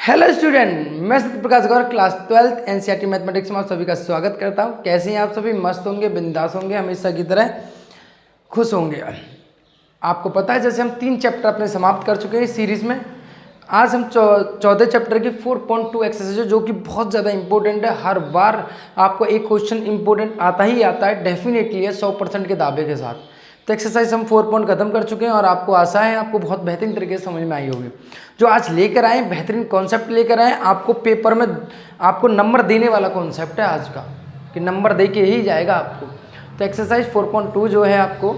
Hello student, मैं सत्य प्रकाश गौर class 12th NCERT mathematics में आप सभी का स्वागत करता हूं। कैसे हैं आप सभी? मस्त होंगे, बिंदास होंगे, हमेशा की तरह खुश होंगे। आपको पता है जैसे हम 3 चैप्टर अपने समाप्त कर चुके हैं इस सीरीज़ में। आज हम 14 चैप्टर की 4.2 एक्सरसाइज है जो कि बहुत ज़्यादा इंपॉर्टेंट है। हर बार आपको एक क्वेश्चन इंपॉर्टेंट आता ही आता है, डेफिनेटली है 100% के दावे के साथ। तो एक्सरसाइज हम 4 पॉइंट खत्म कर चुके हैं और आपको आशा है आपको बहुत बेहतरीन तरीके से समझ में आई होगी। जो आज लेकर आए बेहतरीन कॉन्सेप्ट लेकर आए, आपको पेपर में आपको नंबर देने वाला कॉन्सेप्ट है आज का, कि नंबर दे के ही जाएगा आपको। तो एक्सरसाइज 4.2 जो है आपको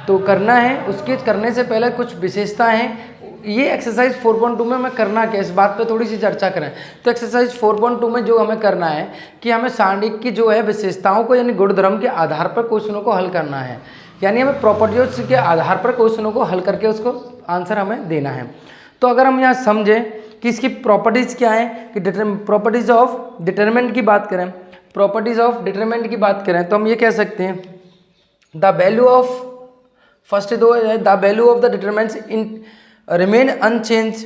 तो करना है, उसके करने से पहले कुछ विशेषताएं हैं। ये एक्सरसाइज 4.2 में हमें करना क्या है, इस बात पे थोड़ी सी चर्चा करें। तो एक्सरसाइज 4.2 में जो हमें करना है कि हमें सारणिक की जो है विशेषताओं को यानी गुणधर्म के आधार पर क्वेश्चनों को हल करना है, यानी हमें प्रॉपर्टीज के आधार पर क्वेश्चनों को हल करके उसको आंसर हमें देना है। तो अगर हम यहाँ समझें कि इसकी प्रॉपर्टीज़ क्या है, कि प्रॉपर्टीज ऑफ डिटरमिनेंट की बात करें, प्रॉपर्टीज ऑफ डिटरमिनेंट की बात करें तो हम ये कह सकते हैं द वैल्यू ऑफ फर्स्ट दो है the value of the determinants in remain unchanged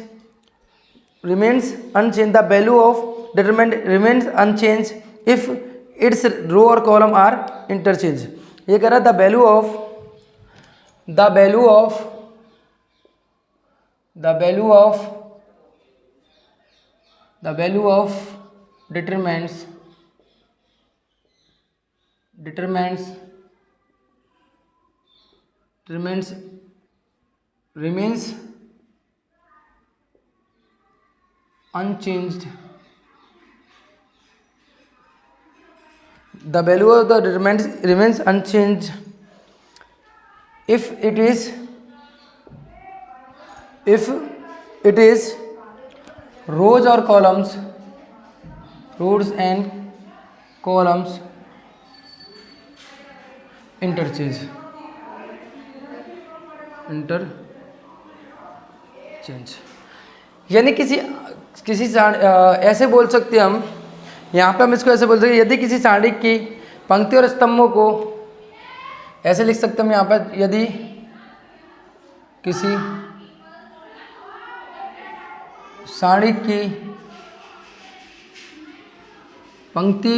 remains unchanged the value of determinant remains unchanged if its row or column are interchanged। ये कह रहा है the value of the value of the value of the value of determinants remains unchanged। The value of the determinant remains unchanged if it is rows and columns interchange। यानी किसी ऐसे बोल सकते हैं हम, यहाँ पे हम इसको ऐसे बोल सकते हैं, यदि किसी सारणिक की पंक्ति और स्तंभों को ऐसे लिख सकते हैं हम यहाँ पर, यदि किसी सारणिक की पंक्ति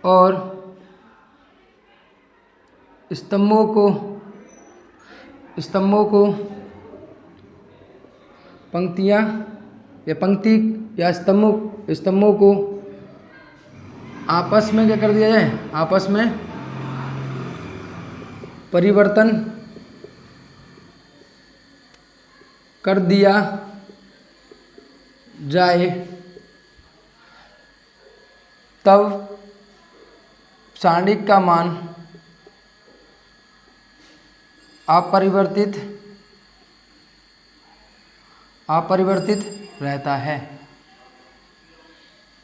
और स्तंभों को पंक्तियाँ या पंक्ति या स्तंभों को आपस में क्या कर दिया जाए, आपस में परिवर्तन कर दिया जाए, तब सारणिक का मान अपरिवर्तित रहता है।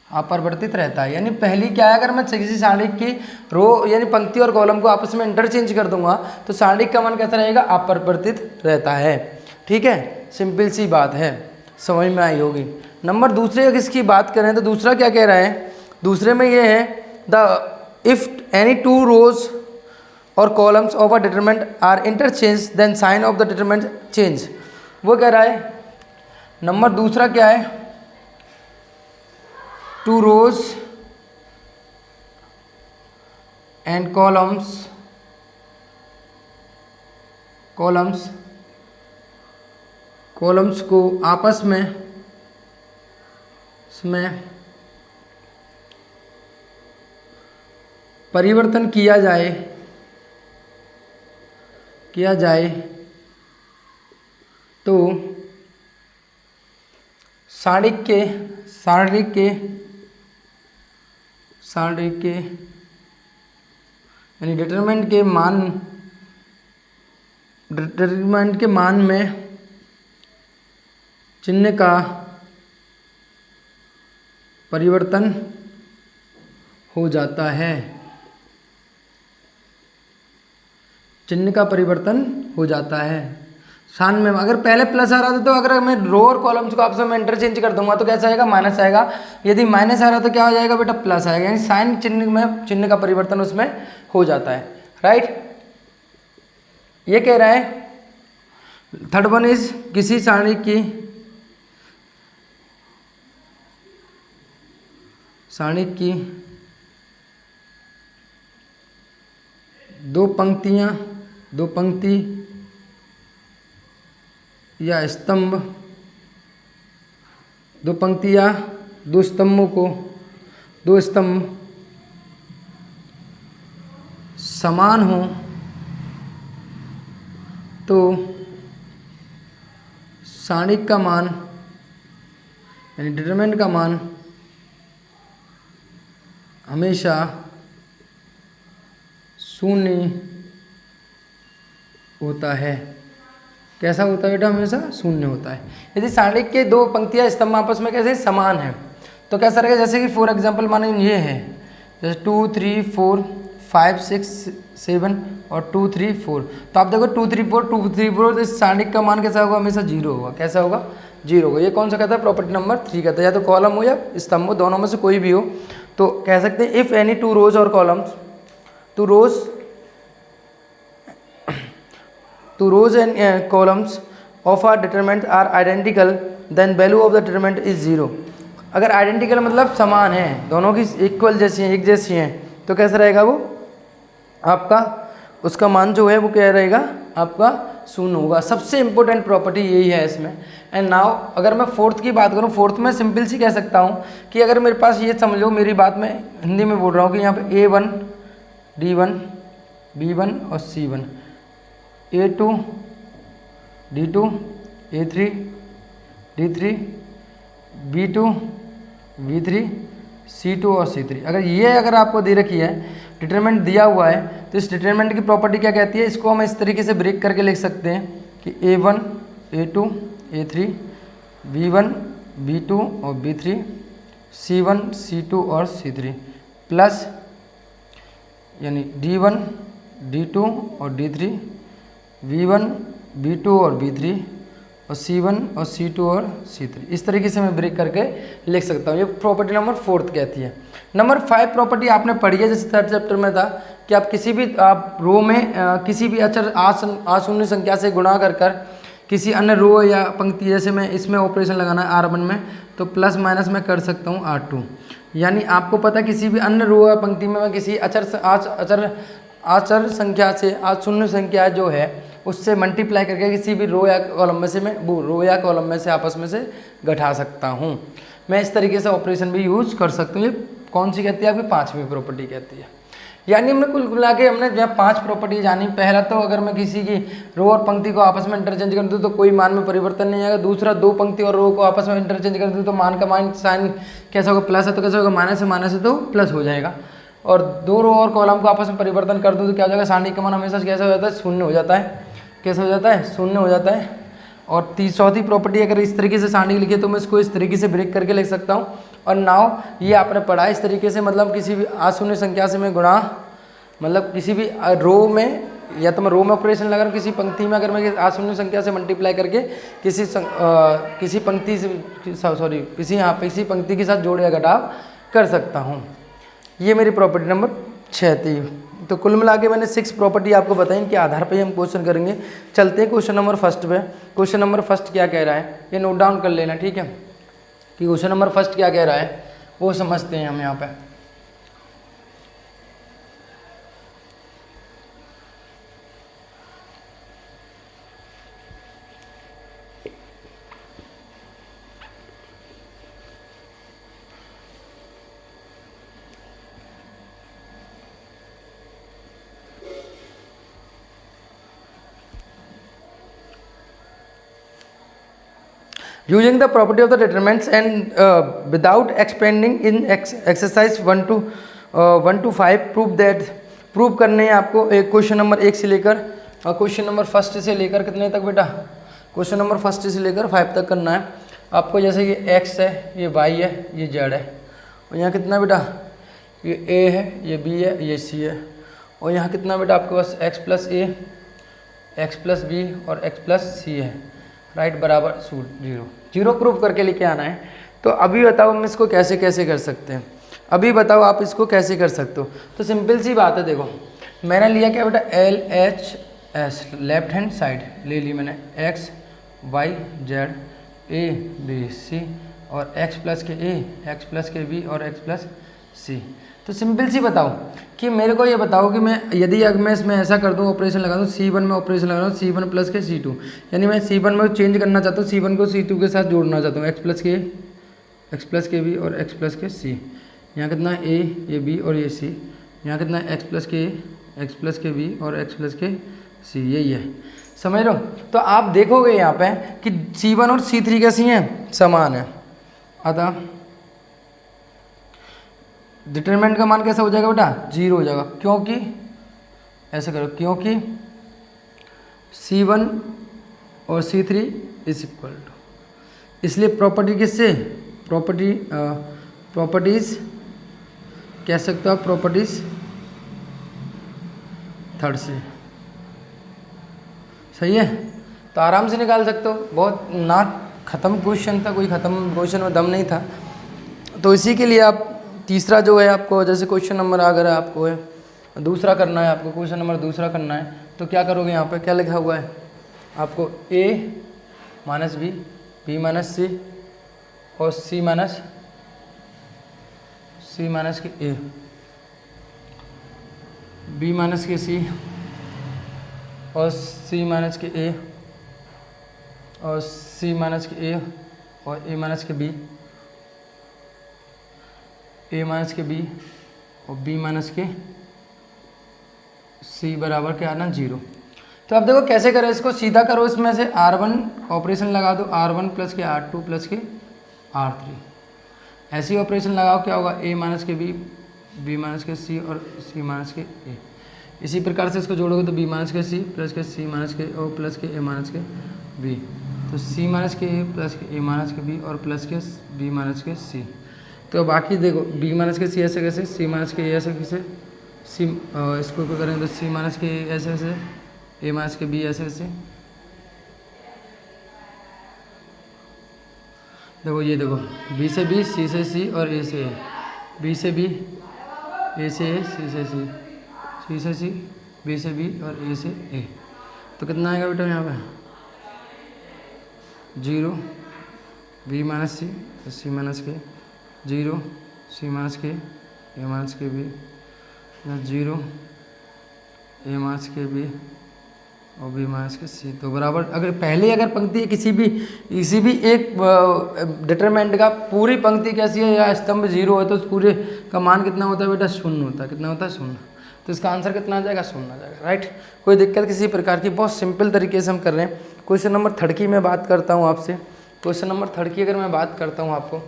अपरिवर्तित रहता है यानी पहली क्या है, अगर मैं किसी सारणिक की रो यानी पंक्ति और कॉलम को आपस में इंटरचेंज कर दूंगा तो सारणिक का मान कैसा रहेगा, अपरिवर्तित रहता है। ठीक है, सिंपल सी बात है, समझ में आई होगी। नंबर दूसरे अगर इसकी बात करें तो दूसरा क्या कह रहा है, दूसरे में ये है the if any two rows और columns of a determinant are interchange then sign of the determinant change. वो कह रहा है नंबर दूसरा क्या है, टू रोज एंड कॉलम्स को आपस में परिवर्तन किया जाए तो सारणिक के यानी डिटरमिनेंट के मान में चिन्ह का परिवर्तन हो जाता है। चिन्ह का परिवर्तन हो जाता है। सान में अगर पहले प्लस आ रहा था तो अगर मैं रो और कॉलम्स को आपस में इंटरचेंज कर दूंगा तो कैसा आएगा, माइनस आएगा। यदि माइनस आ रहा तो क्या हो जाएगा बेटा, प्लस आएगा। यानी साइन चिन्ह में चिन्ह का परिवर्तन उसमें हो जाता है, राइट। ये कह रहा है थर्ड वन इज किसी सारणी की सारणी की दो पंक्ति या स्तंभ, दो पंक्ति या दो स्तंभों को, दो स्तंभ समान हो तो सारणिक का मान यानी डिटरमिनेंट का मान हमेशा शून्य होता है। कैसा होता है बेटा? हमेशा शून्य होता है। यदि सारणी के दो पंक्तियाँ स्तंभ आपस में कैसे समान है तो कैसा रहेगा? जैसे कि फॉर एग्जांपल माने ये है, जैसे 2 3 4 5 6 7 और 2 3 4, तो आप देखो 2 3 4 2 3 4, तो इस सारणी का मान कैसा होगा? हमेशा 0 होगा। कैसा होगा? 0 होगा। ये कौन सा कहता है? प्रॉपर्टी नंबर 3 कहता है। या तो कॉलम हो या स्तंभ हो, दोनों में से कोई भी हो, तो कह सकते हैं इफ़ एनी टू रोज और columns, two rows and columns of are determinant are identical then value of the determinant is 0। अगर आइडेंटिकल मतलब समान है, दोनों की इक्वल जैसी हैं, एक जैसी हैं, तो कैसा रहेगा वो आपका? उसका मान जो है वो क्या रहेगा? आपका शून्य होगा। सबसे इंपॉर्टेंट प्रॉपर्टी यही है इसमें। एंड नाउ अगर मैं फोर्थ की बात करूँ, फोर्थ में सिंपल सी कह सकता हूँ कि अगर मेरे पास ये समझो, मेरी बात मैं हिंदी में बोल रहा हूँ कि यहाँ पे A1 D1 B1 और C1, A2 D2 A3 D3 B2 B3 C2 और C3, अगर आपको दे रखी है, डिटरमिनेंट दिया हुआ है, तो इस डिटरमिनेंट की प्रॉपर्टी क्या कहती है? इसको हम इस तरीके से ब्रेक करके लिख सकते हैं कि A1 A2 A3 B1 B2 और B3 C1 C2 और C3 प्लस यानी D1 D2 और D3 V1 B2 और B3 और C1 और C2 और C3, इस तरीके से मैं ब्रेक करके लिख सकता हूँ। ये प्रॉपर्टी नंबर 4 कहती है। नंबर 5 प्रॉपर्टी आपने पढ़ी है, जैसे 3rd चैप्टर में था कि आप किसी भी रो में किसी भी अचर आशून्य संख्या से गुणा कर किसी अन्य रो या पंक्ति, जैसे मैं इसमें ऑपरेशन लगाना है R1 में, तो प्लस माइनस में कर सकता हूँ R2। यानी आपको पता किसी भी अन्य रो या पंक्ति में मैं किसी आचर संख्या से आशून्य संख्या जो है उससे मल्टीप्लाई करके किसी भी रो या कॉलम में से मैं वो रो या कॉलम में से आपस में से घटा सकता हूँ। मैं इस तरीके से ऑपरेशन भी यूज कर सकता हूँ। ये कौन सी कहती है? आपकी 5वीं प्रॉपर्टी कहती है। यानी हमने कुल मिला के हमने जब 5 प्रॉपर्टी जानी। पहला तो अगर मैं किसी की रो और पंक्ति को आपस में इंटरचेंज कर दूँ तो कोई मान में परिवर्तन नहीं आएगा। दूसरा, दो पंक्ति और रो को आपस में इंटरचेंज कर दूँ तो मान का मान साइन कैसा होगा? प्लस है तो कैसा होगा? माइनस है, माइनस है तो प्लस हो जाएगा। और दो रो और कॉलम को आपस में परिवर्तन कर दूँ तो क्या हो जाएगा? सारणी का मान हमेशा कैसा हो जाता है? शून्य हो जाता है। कैसा हो जाता है? शून्य हो जाता है। और चौथी प्रॉपर्टी अगर इस तरीके से सारणी लिखे तो मैं इसको इस तरीके से ब्रेक करके लिख सकता हूँ। और नाउ ये आपने पढ़ा इस तरीके से, मतलब किसी भी अशून्य संख्या से मैं गुणा, मतलब किसी भी रो में, या तो मैं रो में ऑपरेशन लगा किसी पंक्ति में, अगर मैं अशून्य संख्या से मल्टीप्लाई करके किसी पंक्ति के साथ जोड़ या घटाव कर सकता हूँ। ये मेरी प्रॉपर्टी नंबर 6 थी। तो कुल मिला के मैंने 6 प्रॉपर्टी आपको बताई, इनके आधार पे हम क्वेश्चन करेंगे। चलते हैं क्वेश्चन नंबर 1 पे। क्वेश्चन नंबर 1 क्या कह रहा है ये नोट डाउन कर लेना, ठीक है? कि क्वेश्चन नंबर 1 क्या कह रहा है वो समझते हैं हम यहाँ पे। Using the property of the determinants and without expanding in exercise 1 to 5 prove करने हैं आपको एक क्वेश्चन नंबर 1 से लेकर और क्वेश्चन नंबर 1 से लेकर कितने तक बेटा? क्वेश्चन नंबर 1 से लेकर 5 तक करना है आपको। जैसे ये x है, ये y है, ये z है, और यहाँ कितना बेटा? ये a है, ये b है, ये c है, और यहाँ कितना बेटा आपके पास? x plus a, x plus b और x प्लस c है, राइट? बराबर 0 प्रूफ करके लेके आना है। तो अभी बताओ हम इसको कैसे कैसे कर सकते हैं? अभी बताओ आप इसको कैसे कर सकते हो? तो सिंपल सी बात है, देखो मैंने लिया क्या बेटा? LHS लेफ्ट हैंड साइड ले ली मैंने, x y z a b c और x प्लस के a, x प्लस के b और x प्लस c। तो सिंपल सी बताओ कि मेरे को ये बताओ कि मैं यदि अगर मैं इसमें ऐसा कर दूँ, ऑपरेशन लगा दूँ C1 में, ऑपरेशन लगा दूँ C1 प्लस के C2, यानी मैं C1 में चेंज करना चाहता हूँ, C1 को C2 के साथ जोड़ना चाहता हूँ, x प्लस के b और x प्लस के c। यहाँ कितना a, ये b और ये c। यहाँ कितना x प्लस के a, x प्लस के b और x प्लस के c, यही है। समझ लो। तो आप देखोगे यहाँ पे कि C1 और C3 कैसी हैं, समान है। अतः डिटरमिनेंट का मान कैसा हो जाएगा बेटा, 0 हो जाएगा, क्योंकि ऐसे करो, क्योंकि C1 और C3 इज इक्वल टू, इसलिए प्रॉपर्टी किससे, प्रॉपर्टीज कह सकते हो आप, प्रॉपर्टीज थर्ड से। सही है, तो आराम से निकाल सकते हो, बहुत ना ख़त्म क्वेश्चन था, कोई ख़त्म क्वेश्चन में दम नहीं था। तो इसी के लिए आप तीसरा जो है आपको, जैसे क्वेश्चन नंबर अगर आपको है दूसरा करना है, आपको क्वेश्चन नंबर दूसरा करना है, तो क्या करोगे, यहाँ पे क्या लिखा हुआ है आपको, a minus B, B minus C और C minus K a, B minus K C और सी माइनस के a और सी माइनस के a और a minus K b, a minus K b और b माइनस के c बराबर क्या आना, 0। तो अब देखो कैसे करें इसको, सीधा करो, इसमें से R1 ऑपरेशन लगा दो, R1 प्लस के R2 प्लस के R3, ऐसे ही ऑपरेशन लगाओ, क्या होगा, a minus K b, b minus K c और c माइनस के a। इसी प्रकार से इसको जोड़ोगे तो b minus K c plus के c माइनस के o प्लस के a माइनस के b, तो c minus K a plus के a माइनस के b और प्लस के b माइनस के c। तो बाकी देखो b माइनस के c ऐसे कैसे, c माइनस के a ऐसे कैसे, c इसको क्या करेंगे तो c माइनस के a ऐसे ऐसे, a माइनस के b ऐसे ऐसे। देखो ये देखो, b से b, c से c और a से a, b से b, a से a, c से c, c से c, b से b और a से a। तो कितना आएगा बेटा यहाँ पे, 0, b माइनस सी, c माइनस के 0, c minus K a minus K b, 0, a minus K b और b माइनस के c। तो बराबर, अगर पहले अगर पंक्ति किसी भी एक डिटरमिनेंट का पूरी पंक्ति कैसी है या स्तंभ 0 है तो उस पूरे का मान कितना होता है बेटा, 0 होता है। कितना होता है, 0। तो इसका आंसर कितना आ जाएगा, 0 आ जाएगा, राइट। कोई दिक्कत किसी प्रकार की, बहुत सिंपल तरीके से हम कर रहे हैं। क्वेश्चन नंबर 3 की मैं बात करता हूँ आपसे, क्वेश्चन नंबर 3 की अगर मैं बात करता हूँ आपको,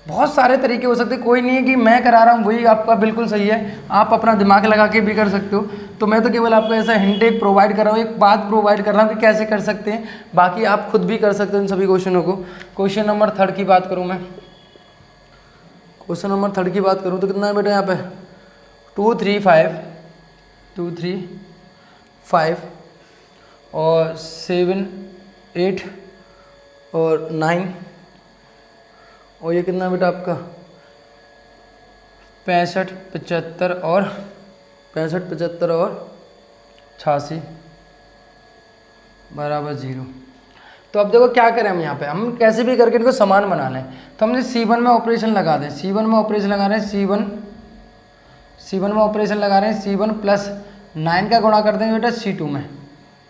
बहुत सारे तरीके हो सकते हैं, कोई नहीं है कि मैं करा रहा हूँ वही आपका बिल्कुल सही है, आप अपना दिमाग लगा के भी कर सकते हो। तो मैं तो केवल आपको ऐसा हिंट एक प्रोवाइड कर रहा हूँ, एक बात प्रोवाइड कर रहा हूँ कि कैसे कर सकते हैं, बाकी आप खुद भी कर सकते हो इन सभी क्वेश्चनों को। क्वेश्चन नंबर 3 की बात करूँ मैं, क्वेश्चन नंबर 3 की बात करूँ तो कितना है बेटा यहाँ पे, 2 3 5 और 7 8 और 9 और ये कितना बेटा आपका 65 75 और 86 बराबर 0। तो अब देखो क्या करें हम यहाँ पे, हम कैसे भी करके इनको समान बना लें। तो हमने C1 में ऑपरेशन लगा दें, C1 में ऑपरेशन लगा रहे हैं, C1 में ऑपरेशन लगा रहे हैं, C1 प्लस 9 का गुणा कर देंगे बेटा C2 में,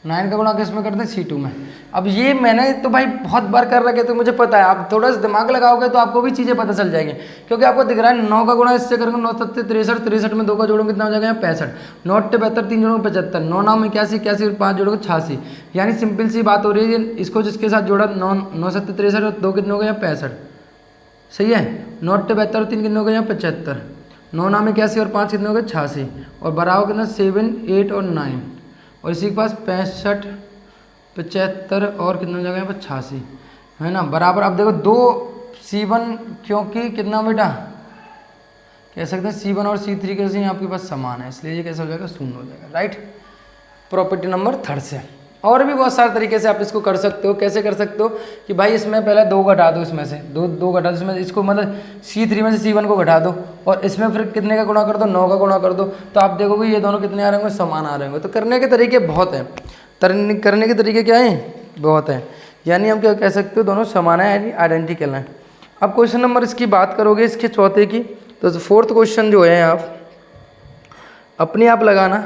9 का गुणा किस में करते हैं, C2 में। अब ये मैंने तो भाई बहुत बार कर रखे तो मुझे पता है, आप थोड़ा सा दिमाग लगाओगे तो आपको भी चीज़ें पता चल जाएंगी, क्योंकि आपको दिख रहा है 9 का गुणा इससे करेंगे, 9 7 63, 63 में 2 का जोड़ोगे कितना हो जाएगा, 65, 9 8 72, 3 जोड़ोगे 75, 9 9 में 81, 81 और 5 जोड़ोगे 86। यानी सिंपल सी बात हो रही है, इसको जिसके साथ जोड़ा 9 9 7 63 और 2 कितने हो गए, 65। सही है, 9 8 72 और 3 कितने हो गए, 75, 9 9 में 81 और 5 कितने हो गए, 86 और बराबर कितना 7 8 और 9 और इसी के पास 65 75 और कितना हो जाएगा यहाँ पर 86, है ना, बराबर। अब देखो 2 C1 क्योंकि कितना बेटा कह सकते हैं C1 और C3 कैसे हैं आपके पास समान है, इसलिए ये कैसे हो जाएगा, 0 हो जाएगा, राइट। प्रॉपर्टी नंबर 3 से। और भी बहुत सारे तरीके से आप इसको कर सकते हो। कैसे कर सकते हो कि भाई इसमें पहले 2 घटा दो, इसमें से दो घटा दो, इसमें इसको मतलब C3 में से C1 को घटा दो और इसमें फिर कितने का गुणा कर दो, 9 का गुणा कर दो, तो आप देखोगे ये दोनों कितने आ रहे होंगे, समान आ रहे होंगे। तो करने के तरीके बहुत हैं, करने के तरीके क्या हैं, बहुत हैं, यानी हम क्या कह सकते हो, दोनों समान है यानी आइडेंटिकल हैं। अब क्वेश्चन नंबर इसकी बात करोगे इसके चौथे की, तो फोर्थ क्वेश्चन जो है आप अपने आप लगाना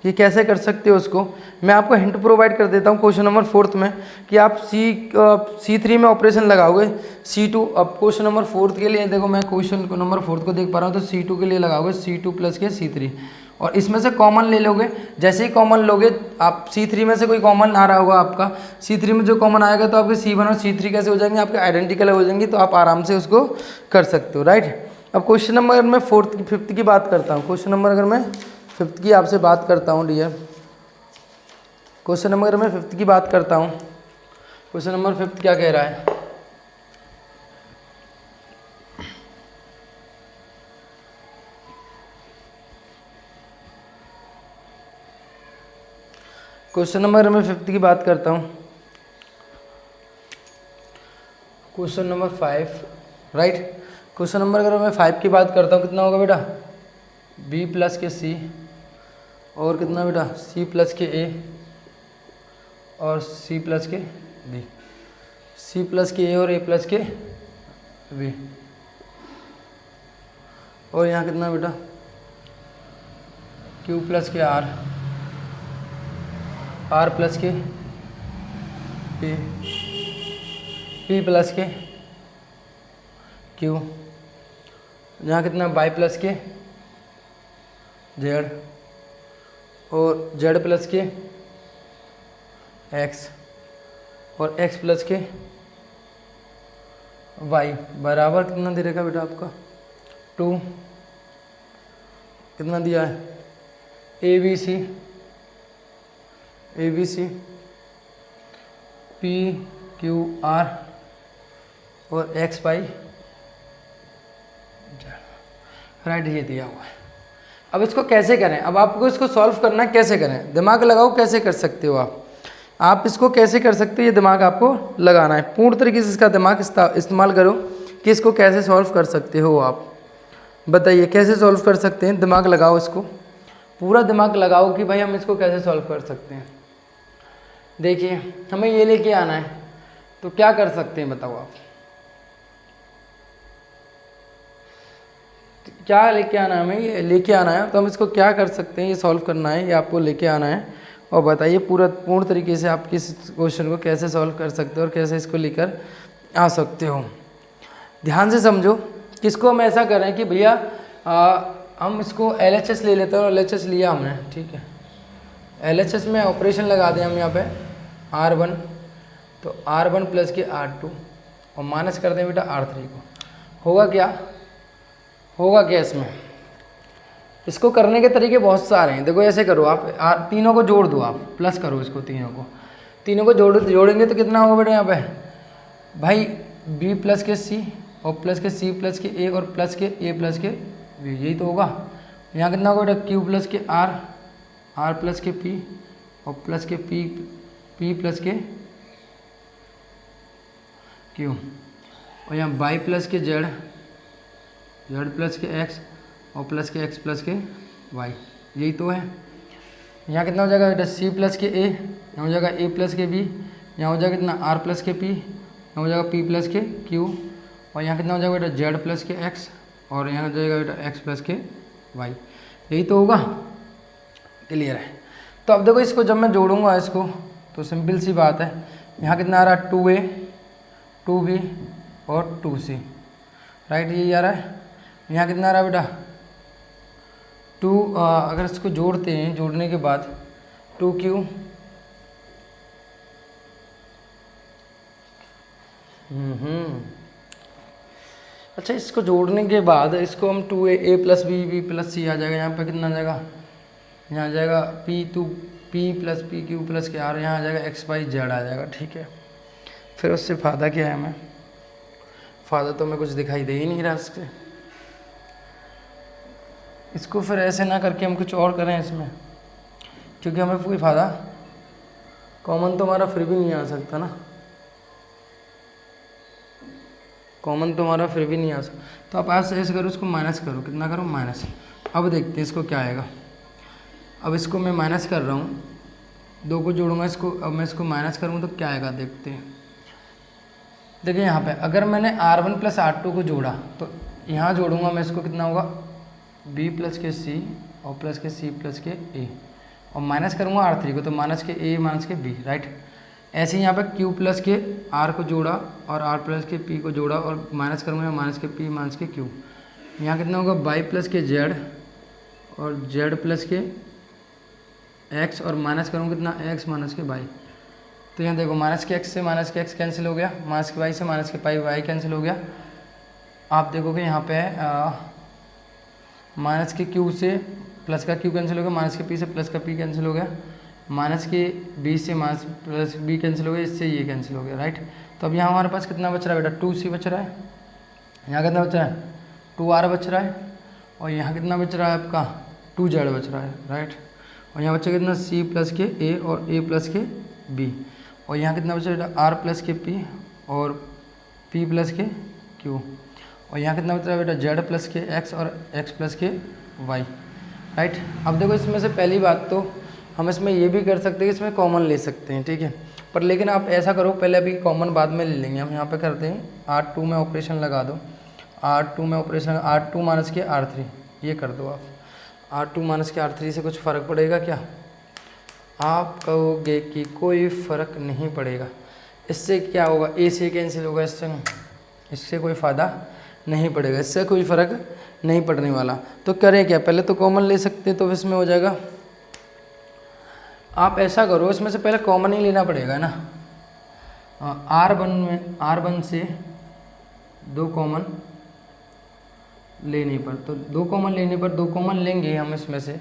कि कैसे कर सकते हो उसको। मैं आपको हिंट प्रोवाइड कर देता हूँ क्वेश्चन नंबर फोर्थ में कि आप C3 में ऑपरेशन लगाओगे C2। अब क्वेश्चन नंबर फोर्थ के लिए देखो, मैं क्वेश्चन नंबर फोर्थ को देख पा रहा हूँ, तो C2 के लिए लगाओगे C2 प्लस के C3 और इसमें से कॉमन ले लोगे। जैसे ही कॉमन लोगे आप C3 में से कोई कॉमन आ रहा होगा आपका, C3 में जो कॉमन आएगा तो आपके C1 और C3 कैसे हो जाएंगे, आपके आइडेंटिकल हो जाएंगे, तो आप आराम से उसको कर सकते हो, राइट। अब क्वेश्चन नंबर मैं फिफ्थ की बात करता हूँ। क्वेश्चन नंबर अगर मैं फिफ्थ की आपसे बात करता हूँ डियर, क्वेश्चन नंबर अगर मैं फिफ्थ की बात करता हूँ, क्वेश्चन नंबर फिफ्थ क्या कह रहा है, क्वेश्चन नंबर मैं फिफ्थ की बात करता हूँ, question number 5, right. Question number अगर मैं 5 की बात करता हूँ, कितना होगा बेटा, B प्लस के C और कितना बेटा C प्लस के A और C प्लस के B, C प्लस के A और A प्लस के B, और यहाँ कितना बेटा Q प्लस के R, R प्लस के P, P प्लस के Q, यहाँ कितना Y प्लस के Z और Z प्लस के X और X प्लस के Y बराबर कितना दे रहेगा बेटा आपका 2, कितना दिया है ABC PQR और XY, राइट, ये दिया हुआ है। अब इसको कैसे करें, अब आपको इसको सॉल्व करना है, कैसे करें, दिमाग लगाओ, कैसे कर सकते हो आप इसको कैसे कर सकते हो, ये दिमाग आपको लगाना है, पूर्ण तरीके से इसका दिमाग इस्तेमाल करो कि इसको कैसे सॉल्व कर सकते हो। आप बताइए कैसे सॉल्व कर सकते हैं, दिमाग लगाओ, इसको पूरा दिमाग लगाओ कि भाई हम इसको कैसे सॉल्व कर सकते हैं। देखिए हमें ये लेके आना है, तो क्या कर सकते हैं बताओ आप, क्या लेके आना है हमें, ये लेके आना है, तो हम इसको क्या कर सकते हैं, ये सॉल्व करना है, ये आपको लेके आना है और बताइए पूर्ण तरीके से आप किस क्वेश्चन को कैसे सॉल्व कर सकते हो और कैसे इसको लेकर आ सकते हो। ध्यान से समझो, किसको हम ऐसा करें कि भैया हम इसको LHS ले लेते हैं, और LHS लिया हमने, ठीक है, LHS में ऑपरेशन लगा दें हम यहाँ पे R1, तो R1 प्लस के R2 और माइनस कर दें बेटा R3 को, होगा क्या इसमें। इसको करने के तरीके बहुत सारे हैं, देखो ऐसे करो आप तीनों को जोड़ दो, आप प्लस करो इसको, तीनों को जोड़ेंगे तो कितना होगा बेटा यहाँ पे भाई B प्लस के C और प्लस के C प्लस के A और प्लस के A प्लस के B, यही तो होगा। यहाँ कितना होगा बेटा Q प्लस के R प्लस के P और प्लस के P प्लस के Q, और यहाँ Y प्लस के Z प्लस के X और प्लस के X प्लस के Y, यही तो है। यहाँ कितना हो जाएगा बेटा C प्लस के A, यहाँ हो जाएगा A प्लस के B, यहाँ हो जाएगा कितना R प्लस के P, यहाँ हो जाएगा P प्लस के Q, और यहाँ कितना हो जाएगा बेटा Z प्लस के X और यहाँ हो जाएगा बेटा X प्लस के Y, यही तो होगा। क्लियर है। तो अब देखो इसको जब मैं जोड़ूंगा इसको, तो सिंपल सी बात है, यहाँ कितना आ रहा है 2A 2B और 2C, राइट, यही आ रहा है। यहाँ कितना आ रहा है बेटा 2, अगर इसको जोड़ते हैं, जोड़ने के बाद 2Q अच्छा, इसको जोड़ने के बाद इसको हम 2A plus B plus C आ जाएगा, यहाँ पे कितना आ जाएगा, यहाँ आ जाएगा P प्लस PQ प्लस के R, यहाँ आ जाएगा XYZ आ जाएगा, ठीक है। फिर उससे फ़ायदा क्या है हमें, फ़ायदा तो हमें कुछ दिखाई दे ही नहीं रहा इसके। इसको फिर ऐसे ना करके हम कुछ और करें इसमें, क्योंकि हमें कोई फ़ायदा, कॉमन तो हमारा फिर भी नहीं आ सकता ना, कॉमन तो हमारा फिर भी नहीं आ सकता। तो आप ऐसे करो, इसको माइनस करो, कितना करो माइनस। अब देखते हैं इसको क्या आएगा। अब इसको मैं माइनस कर रहा हूँ, 2 को जोड़ूंगा इसको, अब मैं इसको माइनस करूँगा तो क्या आएगा देखते हैं। देखिए यहाँ पे अगर मैंने R1 प्लस R2 को जोड़ा तो यहाँ जोड़ूंगा मैं इसको, कितना होगा B प्लस के C और प्लस के C प्लस के A, और माइनस करूँगा R3 को तो minus K A minus K B, right. ऐसे ही यहाँ पे Q प्लस के R को जोड़ा और R प्लस के P को जोड़ा और माइनस करूँगा माइनस के P माइनस के Q। यहाँ कितना होगा Y प्लस के Z और Z प्लस के X और माइनस करूँगा कितना X माइनस के Y। तो यहाँ देखो माइनस के X से माइनस के X कैंसिल हो गया, माइनस के Y से माइनस के Y कैंसिल हो गया। आप देखोगे यहाँ पे माइनस के Q से प्लस का Q कैंसिल हो गया, माइनस के P से प्लस का P कैंसिल हो गया, माइनस के B से माइनस प्लस B कैंसिल हो गया, इससे ये कैंसिल हो गया, राइट। तो अब यहाँ हमारे पास कितना बच रहा है बेटा 2C बच रहा है, यहाँ कितना बच रहा है 2R बच रहा है, और यहाँ कितना बच रहा है आपका 2Z बच रहा है, राइट। और यहाँ बचा कितना C प्लस के A और A प्लस के B, और यहाँ कितना बचा बेटा R प्लस के P और P प्लस के Q, और यहाँ कितना बच रहा है बेटा Z प्लस के X और X प्लस के Y, राइट। अब देखो इसमें से पहली बात तो हम इसमें ये भी कर सकते हैं कि इसमें कॉमन ले सकते हैं, ठीक है। पर लेकिन आप ऐसा करो, पहले अभी कॉमन बाद में ले लेंगे। हम यहाँ पे करते हैं R2 में ऑपरेशन लगा दो, R2 में ऑपरेशन R2 माइनस के R3 ये कर दो आप। R2 माइनस के R3 से कुछ फ़र्क पड़ेगा क्या? आप कहोगे कि कोई फ़र्क नहीं पड़ेगा। इससे क्या होगा, ए से कैंसिल होगा, इससे कोई फ़ायदा नहीं पड़ेगा, इससे कोई फ़र्क नहीं पड़ने वाला। तो करें क्या, पहले तो कॉमन ले सकते हैं, तो इसमें हो जाएगा। आप ऐसा करो, इसमें से पहले कॉमन ही लेना पड़ेगा ना। R1 से 2 कॉमन लेने पर, तो 2 कॉमन लेने पर 2 कॉमन लेंगे हम इसमें से,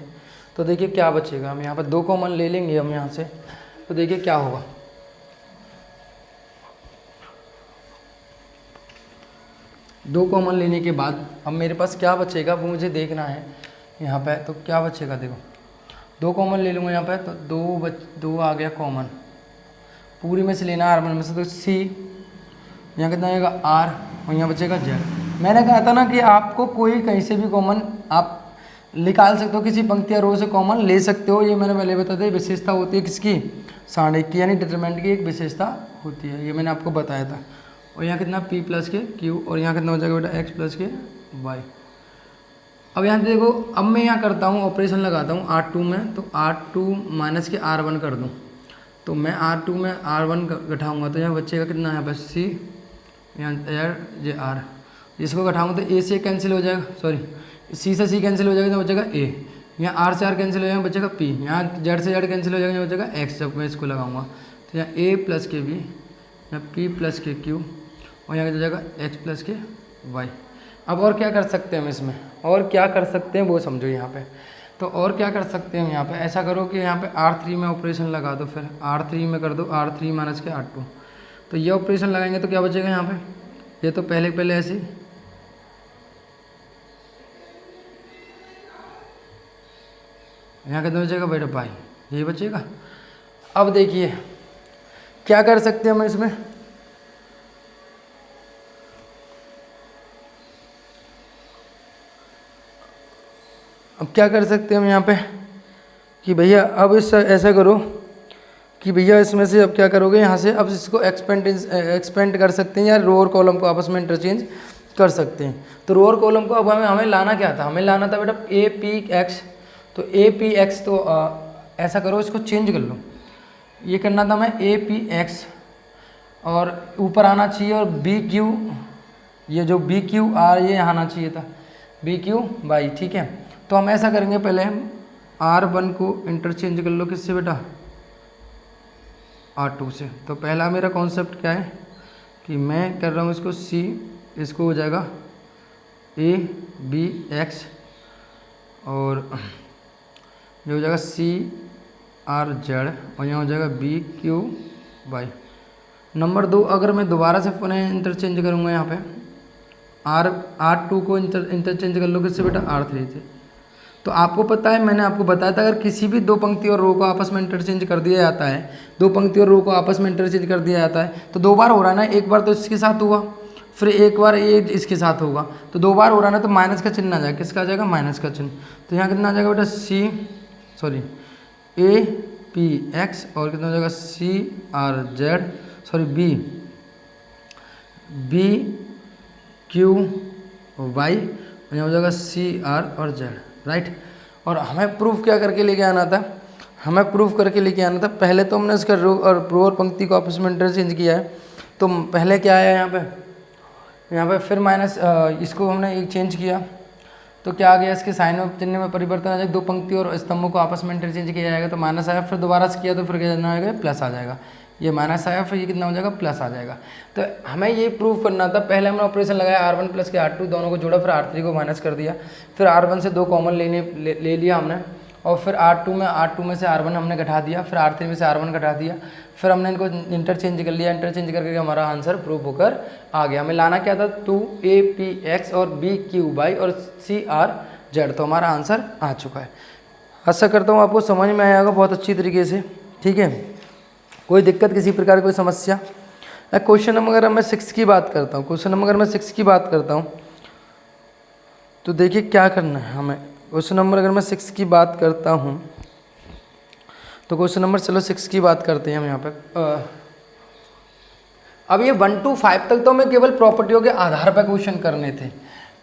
तो देखिए क्या बचेगा। हम यहाँ पर 2 कॉमन ले लेंगे हम यहाँ से, तो देखिए क्या होगा। दो कॉमन लेने के बाद अब मेरे पास क्या बचेगा वो मुझे देखना है यहाँ पे। तो क्या बचेगा, देखो 2 कॉमन ले लूँगा यहाँ पे, तो 2 आ गया कॉमन, पूरी में से लेना R1 में से, तो C यहाँ कितना आएगा R, और यहाँ बचेगा Z। मैंने कहा था ना कि आपको कोई कहीं से भी कॉमन आप निकाल सकते हो, किसी पंक्ति या रो से कॉमन ले सकते हो। ये मैंने पहले बता दिया, विशेषता होती है किसकी, सारणिक की, यानी डिटरमिनेंट की एक विशेषता होती है, ये मैंने आपको बताया था। और यहाँ कितना P प्लस के Q, और यहाँ कितना हो जाएगा बेटा X प्लस के Y। अब यहाँ देखो, अब मैं यहाँ करता हूँ ऑपरेशन लगाता हूँ R2 में, तो R2 माइनस के R1 कर दूँ, तो मैं R2 में R1 घटाऊँगा तो यहाँ बचेगा कितना, यहाँ पर C, यहाँ ये R, इसको घटाऊँगा तो A से कैंसिल हो जाएगा, सॉरी C से C कैंसिल हो जाएगा तो बचेगा A, यहाँ R से R कैंसिल हो जाएगा बचेगा P, यहाँ Z से Z कैंसिल हो जाएगा यहाँ बचेगा X। जब मैं इसको लगाऊंगा तो यहाँ A प्लस के B, यहाँ P प्लस के Q, और यहाँ हो जाएगा X प्लस के Y। अब और क्या कर सकते हैं हम इसमें, और क्या कर सकते हैं वो समझो यहाँ पे। तो और क्या कर सकते हैं हम यहाँ पे, ऐसा करो कि यहाँ पे R3 में ऑपरेशन लगा दो, फिर R3 में कर दो R3 माइनस के R2, तो ये ऑपरेशन लगाएंगे तो क्या बचेगा यहाँ पे, ये तो पहले ऐसे यहाँ कितना बचेगा बेटा पाई, ये बचेगा। अब देखिए क्या कर सकते हैं हम इसमें, अब क्या कर सकते हैं हम यहाँ पे कि भैया अब इस ऐसा करो कि भैया इसमें से अब क्या करोगे, यहाँ से अब इसको एक्सपेंड कर सकते हैं, या रो और कॉलम को आपस में इंटरचेंज कर सकते हैं। तो रो और कॉलम को अब हमें लाना क्या था, हमें लाना था बेटा APX, तो APX तो ऐसा करो इसको चेंज कर लो, ये करना था हमें APX, और ऊपर आना चाहिए और BQ, ये जो BQR ये यहाँ आना चाहिए था BQY, ठीक है। तो हम ऐसा करेंगे, पहले हम R1 को इंटरचेंज कर लो किससे बेटा, R2 से। तो पहला मेरा कॉन्सेप्ट क्या है कि मैं कर रहा हूँ इसको C, इसको हो जाएगा ABX, और ये हो जाएगा CRZ, और यहाँ हो जाएगा BQY। नंबर 2, अगर मैं दोबारा से पुनः इंटरचेंज करूँगा यहाँ पे R2 को इंटरचेंज कर लो किससे बेटा R3 से। तो आपको पता है, मैंने आपको बताया था, अगर किसी भी 2 पंक्ति और रो को आपस में इंटरचेंज कर दिया जाता है, 2 पंक्ति और रो को आपस में इंटरचेंज कर दिया जाता है, तो 2 बार हो रहा है ना, एक बार तो इसके साथ हुआ, फिर एक बार ये इसके साथ होगा, तो 2 बार हो रहा है ना, तो माइनस का चिन्ह आ जाएगा, किसका आ जाएगा माइनस का चिन्ह। तो यहाँ कितना आ जाएगा बेटा APX, और कितना हो जाएगा CRZ, sorry B Q Y, और यहाँ हो जाएगा सी आर और जेड, राइट। और हमें प्रूफ क्या करके लेके आना था, हमें प्रूफ करके लेके आना था, पहले तो हमने इसका रो और पंक्ति को आपस में इंटरचेंज किया है। तो पहले क्या आया यहाँ पे फिर माइनस, इसको हमने एक चेंज किया तो क्या आ गया, इसके साइन में चिन्ह में परिवर्तन आ जाएगा, दो पंक्ति और स्तंभों को आपस में इंटरचेंज किया जाएगा तो माइनस आया, फिर दोबारा से किया तो फिर क्या आएगा, प्लस आ जाएगा। ये माइनस आया, फिर ये कितना हो जाएगा, प्लस आ जाएगा। तो हमें ये प्रूफ करना था, पहले हमने ऑपरेशन लगाया R1 प्लस के R2 दोनों को जोड़ा, फिर R3 को माइनस कर दिया, फिर R1 से दो कॉमन ले लिया हमने, और फिर R2 में से R1 हमने घटा दिया, फिर R3 में से R1 घटा दिया, फिर हमने इनको इंटरचेंज कर लिया, इंटरचेंज करके हमारा आंसर प्रूफ होकर आ गया। हमें लाना क्या था, 2APX और BQY और CRZ, तो हमारा आंसर आ चुका है। आशा करता हूँ आपको समझ में आया होगा बहुत अच्छी तरीके से, ठीक है। कोई दिक्कत, किसी प्रकार की कोई समस्या? क्वेश्चन नंबर अगर मैं 6 की बात करता हूँ, क्वेश्चन नंबर अगर मैं 6 की बात करता हूँ तो देखिए क्या करना है हमें। क्वेश्चन नंबर अगर मैं 6 की बात करता हूँ तो क्वेश्चन नंबर, चलो 6 की बात करते हैं हम यहाँ पे। अब ये 1 to 5 तक तो हमें केवल प्रॉपर्टियों के आधार पर क्वेश्चन करने थे,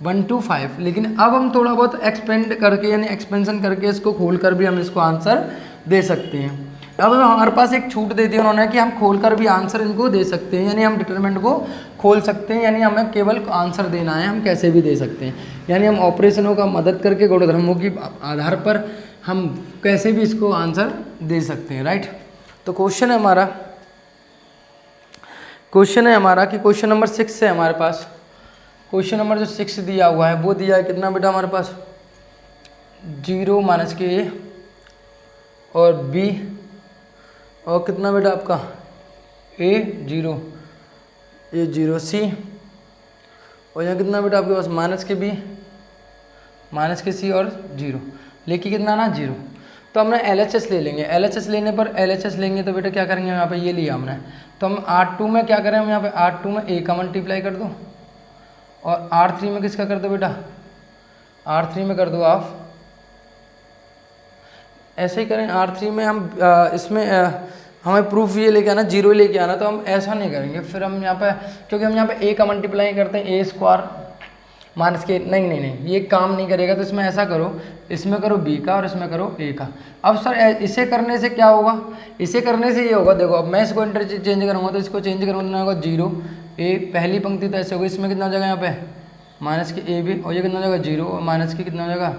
1 to 5, लेकिन अब हम थोड़ा बहुत एक्सपेंड करके यानी एक्सपेंशन करके इसको खोल कर भी हम इसको आंसर दे सकते हैं। अब हमारे पास एक छूट दे दी उन्होंने कि हम खोल कर भी आंसर इनको दे सकते हैं, यानी हम डिटरमिनेंट को खोल सकते हैं, यानी हमें केवल आंसर देना है, हम कैसे भी दे सकते हैं, यानी हम ऑपरेशनों का मदद करके गुणधर्मों की आधार पर हम कैसे भी इसको आंसर दे सकते हैं, राइट। तो क्वेश्चन है हमारा कि क्वेश्चन नंबर 6 है हमारे पास। क्वेश्चन नंबर जो 6 दिया हुआ है वो दिया है कितना बेटा हमारे पास, 0 माइनस के ए और बी, और कितना बेटा आपका ए 0 सी, और यहाँ कितना बेटा आपके पास माइनस के बी माइनस के सी और 0, लेके कितना ना 0। तो हमने LHS ले लेंगे, LHS लेने पर LHS लेंगे तो बेटा क्या करेंगे, यहाँ पे ये लिया हमने, तो हम R2 में क्या करें, हम यहाँ पे R2 में A का मल्टीप्लाई कर दो और R3 में किसका कर दो बेटा, R3 में कर दो आप, ऐसे ही करें। R3 में हम इसमें हमें प्रूफ ये लेके आना, 0 लेके आना, तो हम ऐसा नहीं करेंगे, फिर हम यहाँ पे, क्योंकि हम यहाँ पे A का मल्टीप्लाई करते हैं, A² माइनस के, नहीं ये काम नहीं करेगा, तो इसमें ऐसा करो, इसमें करो B का और इसमें करो A का। अब सर इसे करने से क्या होगा, इसे करने से ये होगा, देखो अब मैं इसको इंटरचेंज करूँगा तो इसको चेंज करूँगा तो होगा 0 A, पहली पंक्ति तो ऐसे होगी, इसमें कितना हो जाएगा यहाँ पे माइनस के A भी, और ये कितना हो जाएगा 0 और माइनस के कितना हो जाएगा,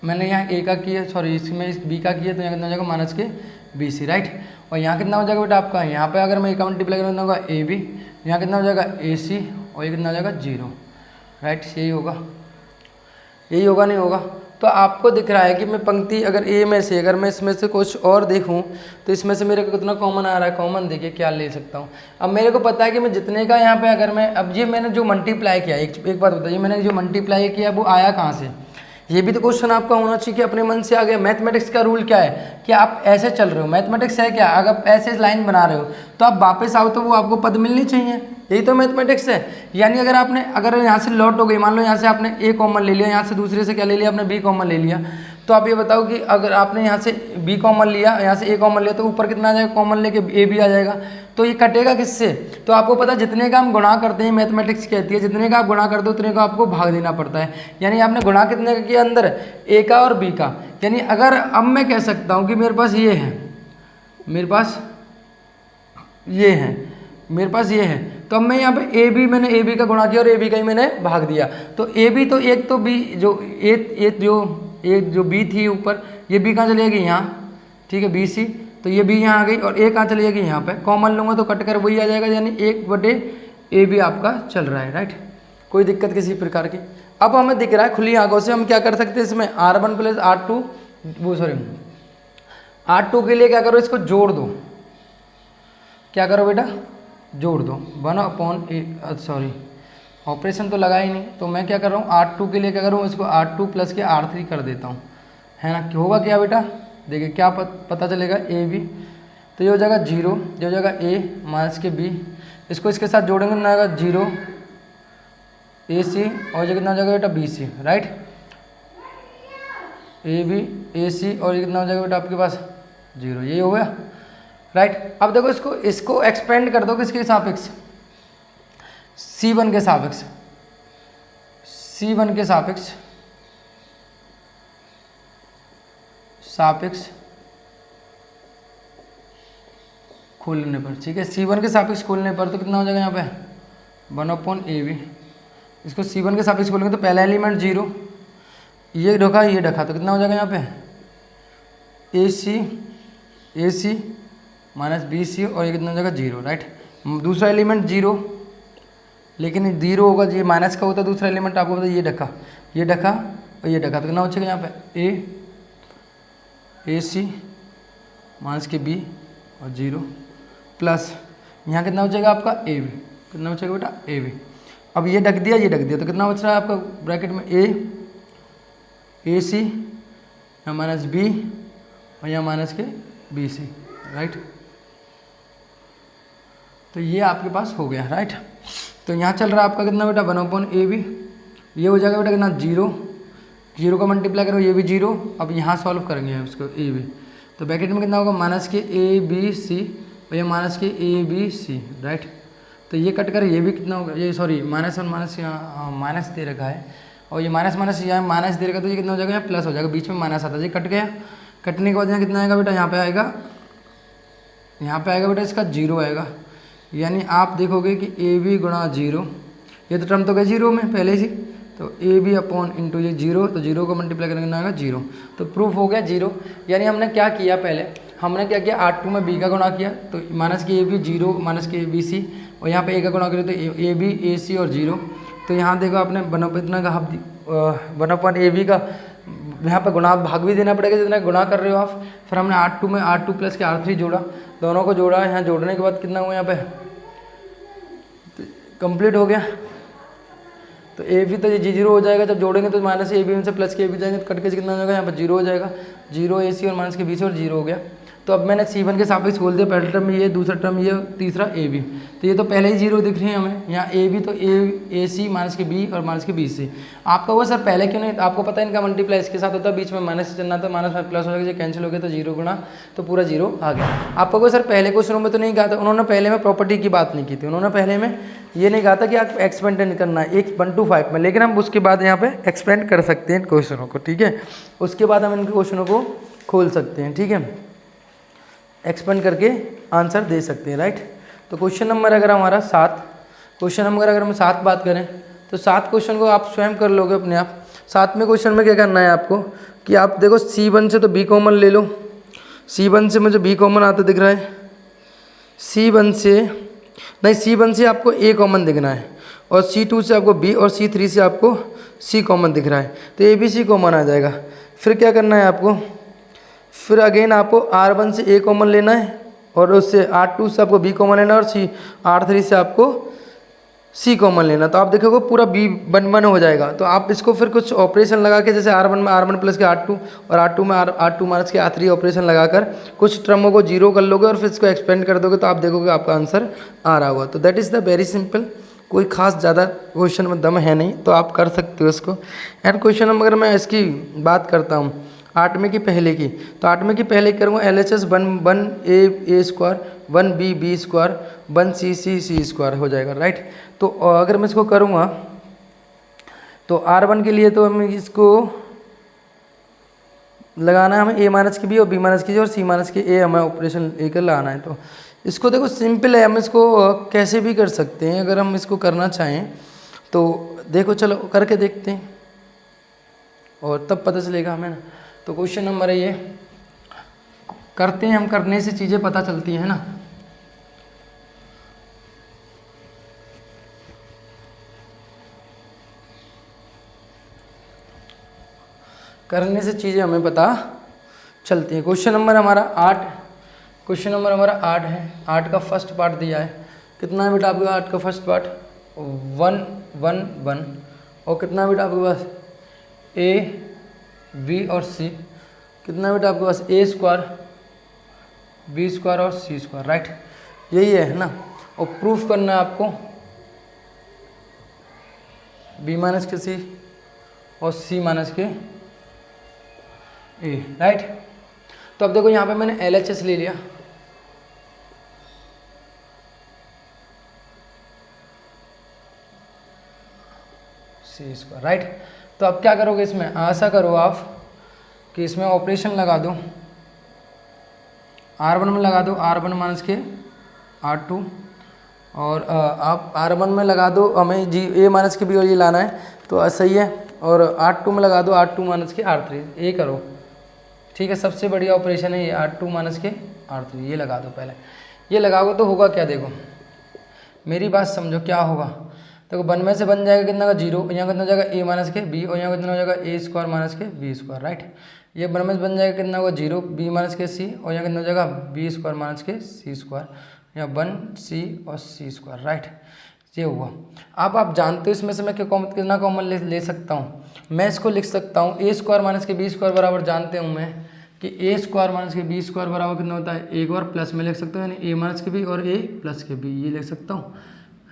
मैंने यहाँ A का किया, सॉरी इसमें इस B का किया, तो यहाँ कितना हो जाएगा माइनस के BC, राइट। और यहाँ कितना हो जाएगा बेटा आपका, यहाँ पे अगर मैं A का मल्टीप्लाई करूँ तो होगा AB, यहाँ कितना हो जाएगा AC, और ये कितना हो जाएगा 0, राइट। यही होगा नहीं होगा। तो आपको दिख रहा है कि मैं पंक्ति अगर A में से, अगर मैं इसमें से कुछ और देखूं तो इसमें से मेरे को कितना कॉमन आ रहा है, कॉमन देखिए क्या ले सकता हूं। अब मेरे को पता है कि मैं जितने का यहाँ पे, अगर मैं अब ये मैंने जो मल्टीप्लाई किया, एक बात बताइए, मैंने जो मल्टीप्लाई किया वो आया कहाँ से, ये भी तो क्वेश्चन आपका होना चाहिए कि अपने मन से आ गया। मैथमेटिक्स का रूल क्या है कि आप ऐसे चल रहे हो, मैथमेटिक्स है क्या, अगर ऐसे लाइन बना रहे हो तो आप वापस आओ तो वो आपको पद मिलनी चाहिए, यही तो मैथमेटिक्स है। यानी अगर यहाँ से लॉट हो गई, मान लो यहाँ से आपने A कॉमन ले लिया, यहाँ से दूसरे से क्या ले लिया आपने B कॉमन ले लिया, तो आप ये बताओ कि अगर आपने यहाँ से B कॉमन लिया, यहाँ से A कॉमन लिया, तो ऊपर कितना आ जाएगा, कॉमन लेके A भी आ जाएगा, तो ये कटेगा किससे। तो आपको पता जितने का हम गुणा करते हैं, मैथमेटिक्स कहती है जितने का आप गुणा करते हो उतने का आपको भाग देना पड़ता है। यानी आपने गुणा कितने का किया अंदर, A का और B का। यानी अगर अब मैं कह सकता हूँ कि मेरे पास ये है, मेरे पास ये है, तो अब मैं यहाँ पे मैंने AB का गुणा किया और AB का ही मैंने भाग दिया, तो AB तो एक तो B जो B थी ऊपर, ये B कहाँ चली जाएगी यहाँ, ठीक है BC, तो ये B यहाँ आ गई, और A कहाँ चली जाएगी यहाँ पे, कॉमन लूँगा तो कट कर वही आ जाएगा, यानी 1/AB आपका चल रहा है, राइट। कोई दिक्कत किसी प्रकार की। अब हमें दिख रहा है खुली आंखों से हम क्या कर सकते हैं, इसमें R1 प्लस R2 के लिए क्या करो, इसको जोड़ दो, क्या करो बेटा, जोड़ दो 1/A, सॉरी ऑपरेशन तो लगा ही नहीं, तो मैं क्या कर रहा हूँ R2 के लिए क्या करूँ, इसको R2 प्लस के R3 कर देता हूँ, है ना। होगा क्या बेटा, देखिए क्या पता चलेगा, AB, तो ये हो जाएगा 0, ये हो जाएगा A माइनस के B, इसको इसके साथ जोड़ेंगे ना आएगा 0 AC, और ये कितना हो जाएगा बेटा BC, राइट। AB AC, और ये कितना हो जाएगा बेटा आपके पास 0, यही हो गया, राइट। अब देखो इसको एक्सपेंड कर दो किसके सापेक्ष, C1 के सापेक्ष खोलने पर, ठीक है, C1 के सापेक्ष खोलने पर तो कितना हो जाएगा यहाँ पे 1/AB। इसको C1 के सापेक्ष खोलेंगे तो पहला एलिमेंट 0, ये ढका तो कितना हो जाएगा यहाँ पे AC माइनस BC और ये कितना हो जाएगा 0, राइट। दूसरा एलिमेंट 0, लेकिन 0 होगा, ये माइनस का होता है दूसरा एलिमेंट, आपको पता है ये ढका और ये ढका तो कितना हो जाएगा यहाँ पे AC माइनस के B और 0 प्लस यहाँ कितना हो जाएगा आपका AB, कितना हो जाएगा बेटा AB। अब ये ढक दिया तो कितना बच रहा है आपका ब्रैकेट में AC या माइनस B और यहाँ माइनस के BC, राइट। तो ये आपके पास हो गया, राइट। तो यहाँ चल रहा है आपका कितना बेटा 1/AB, ये हो जाएगा बेटा कितना 0 का मल्टीप्लाई करो, ये भी 0। अब यहाँ सॉल्व करेंगे हम इसको AB, तो ब्रैकेट में कितना होगा माइनस के ABC और ये माइनस के ABC, राइट। तो ये कट कर ये भी कितना होगा, ये सॉरी माइनस और माइनस यहाँ माइनस दे रखा है और ये माइनस यहाँ माइनस दे रखा, तो ये कितना हो जाएगा यहाँ प्लस हो जाएगा, बीच में माइनस आता है, ये कट गया। कटने के बाद यहाँ कितना आएगा बेटा, यहाँ पे आएगा बेटा इसका 0 आएगा। यानी आप देखोगे कि AB गुणा 0, ये तो टर्म तो गया 0 में पहले से, तो AB अपॉन इंटू ये 0, तो 0 को मल्टीप्लाई करने कितना आएगा 0, तो प्रूफ हो गया 0। यानी हमने क्या किया, पहले हमने क्या किया R2 में B का गुणा किया, तो माइनस के AB 0 माइनस के ABC और यहाँ पे A का गुणा करें तो AB AC और 0। तो यहाँ देखो आपने इतना का 1/AB का यहाँ पे गुणा भाग भी देना पड़ेगा जितना गुणा कर रहे हो आप। फिर हमने R2 में R2 प्लस के R3 जोड़ा, दोनों को जोड़ा, यहाँ जोड़ने के बाद कितना हुआ यहाँ पे कंप्लीट हो गया। तो AB तो ये 0 हो जाएगा, जब जोड़ेंगे तो माइनस AB से प्लस के AB जाएंगे, तो कट के कितना हो जाएगा यहाँ पर 0 हो जाएगा, 0 AC और माइनस के BC और 0 हो गया। तो अब मैंने C1 के सापेक्ष खोल दिया, पहला टर्म ये, दूसरा टर्म ये, तीसरा AB। तो ये तो पहले ही 0 दिख रही है हमें, यहाँ AB तो AC माइनस के B और माइनस के BC। आपका वो सर पहले क्यों नहीं, आपको पता है इनका मल्टीप्लाई इसके साथ होता है, बीच में माइनस से चलना था, माइनस में प्लस हो जाएगा, कैंसिल हो गया तो 0 गुणा तो पूरा 0 आ गया। आपका वो सर पहले क्वेश्चनों में तो नहीं कहा था, उन्होंने पहले में प्रॉपर्टी की बात नहीं की थी, उन्होंने पहले में ये नहीं कहा था कि आप एक्सपेंड करना है 1 to 5 में, लेकिन हम उसके बाद यहाँ पे एक्सपेंड कर सकते हैं क्वेश्चनों को, ठीक है। उसके बाद हम इन क्वेश्चनों को खोल सकते हैं, ठीक है, एक्सपेंड करके आंसर दे सकते हैं, राइट। तो क्वेश्चन नंबर अगर हमारा 7, क्वेश्चन नंबर अगर हम 7 बात करें तो 7 क्वेश्चन को आप स्वयं कर लोगे अपने आप। 7वें क्वेश्चन में क्या करना है आपको कि आप देखो C1 से तो B कॉमन ले लो, C1 से मुझे B कॉमन आता दिख रहा है, C1 से आपको A कॉमन दिखना है, और C2 से आपको B और C3 से आपको C कॉमन दिख रहा है, तो ABC कॉमन आ जाएगा। फिर क्या करना है आपको, फिर अगेन आपको R1 से A कॉमन लेना है, और उससे R2 से आपको B कॉमन लेना है, और R3 से आपको C कॉमन लेना। तो आप देखोगे पूरा B 1 हो जाएगा। तो आप इसको फिर कुछ ऑपरेशन लगा के, जैसे R1 में R1 प्लस के R2 और R2 में R2 माइनस के R3 ऑपरेशन लगाकर कुछ टर्मों को 0 कर लोगे और फिर इसको एक्सपेंड कर दोगे, तो आप देखोगे आपका आंसर आ रहा होगा। तो that is the very simple, कोई खास ज़्यादा क्वेश्चन में दम है नहीं, तो आप कर सकते हो इसको। एंड क्वेश्चन नंबर अगर मैं इसकी बात करता हूँ 8वें की पहले की, तो 8वें की पहले करूँगा LHS 1A square 1B B square 1C C square हो जाएगा, राइट। तो अगर मैं इसको करूँगा तो R1 के लिए तो हमें इसको लगाना है, हमें A माइनस की B और B माइनस की और C माइनस की A हमें ऑपरेशन लेकर लाना है। तो इसको देखो सिंपल है, हम इसको कैसे भी कर सकते हैं अगर हम इसको करना चाहें तो। देखो चलो करके देखते हैं और तब पता चलेगा हमें ना। तो क्वेश्चन नंबर है ये, करते हैं हम, करने से चीज़ें पता चलती हैं ना। करने से चीज़ें हमें पता चलती हैं। क्वेश्चन नंबर हमारा 8, क्वेश्चन नंबर हमारा 8 है। 8 का फर्स्ट पार्ट दिया है, कितना है बेटा आपका 8 का फर्स्ट पार्ट 1 1 1, और कितना है बेटा आपके पास A B और C, कितना है बेटा आपके पास A स्क्वायर B स्क्वायर और C स्क्वायर, राइट। यही है ना। और प्रूफ करना है आपको B माइनस के C और C minus K A, right. तो अब देखो यहाँ पे मैंने LHS ले लिया, सी स्क्वायर, राइट। तो अब क्या करोगे इसमें, ऐसा करो आप कि इसमें ऑपरेशन लगा दो, R1 में लगा दो R1 माइनस के R2, और आप R1 में लगा दो, हमें जी A माइनस के B और ये लाना है तो सही है, और R2 में लगा दो R2 माइनस के R3, ये करो, ठीक है। सबसे बढ़िया ऑपरेशन है ये R2 माइनस के R3, ये लगा दो पहले। ये लगाओगे तो होगा क्या, देखो मेरी बात समझो, क्या होगा, देखो 1 में से बन जाएगा कितना का 0, यहाँ कितना हो जाएगा A माइनस के B, और यहाँ कितना हो जाएगा A square minus K B square, right. ये 1 में से बन जाएगा कितना होगा 0 B माइनस के C, और यहाँ कितना हो जाएगा B square minus K C square, यहाँ 1 C और C स्क्वायर, राइट। ये हुआ। अब आप जानते हो इसमें से मैं कितना कॉमन ले सकता हूँ, मैं इसको लिख सकता हूँ A square minus K B square बराबर, जानते हूँ मैं कि A square minus K B square बराबर कितना होता है, एक बार प्लस में लिख सकता हूँ, यानी A माइनस के B और A प्लस के B, ये लिख सकता हूँ,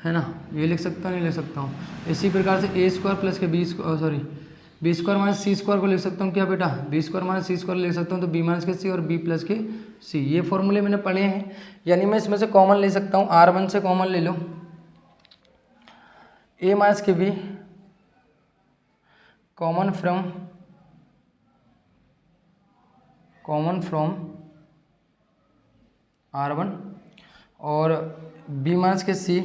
है ना। ये लिख सकता हूँ, नहीं लिख सकता हूँ। इसी प्रकार से A स्क्वायर प्लस के B square minus C square को लिख सकता हूँ, क्या बेटा, B square minus C square लिख सकता हूँ, तो B माइनस के C और B प्लस के C, ये फॉर्मूले मैंने पढ़े हैं। यानी मैं इसमें से कॉमन ले सकता हूँ, R1 से कॉमन ले लो, A minus K B common from R1, और B minus K C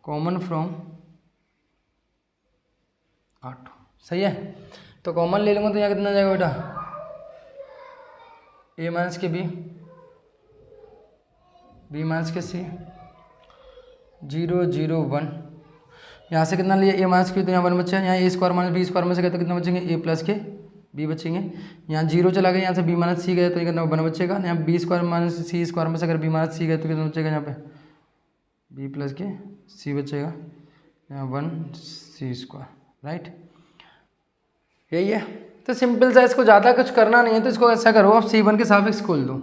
common from R2, सही है। तो कॉमन ले लूँगा तो यहाँ कितना जाएगा बेटा, A minus K B minus K C, 0 0 1, यहाँ से कितना लिया A माइनस के, तो यहाँ 1 बचा, यहाँ A square minus B square में से कहते कितना बचेंगे, A प्लस के B बचेंगे, यहाँ 0 चला गया, यहाँ से B माइनस C गए तो ये कितना 1 बचेगा, यहाँ B square minus C square में से अगर B माइनस C गए तो कितना बचेगा, यहाँ पे B प्लस के C बचेगा, यहाँ 1 C स्क्वायर, राइट। यही है, तो सिंपल सा, इसको ज़्यादा कुछ करना नहीं है। तो इसको ऐसा करो, आप C1 के सापेक्ष खोल दो,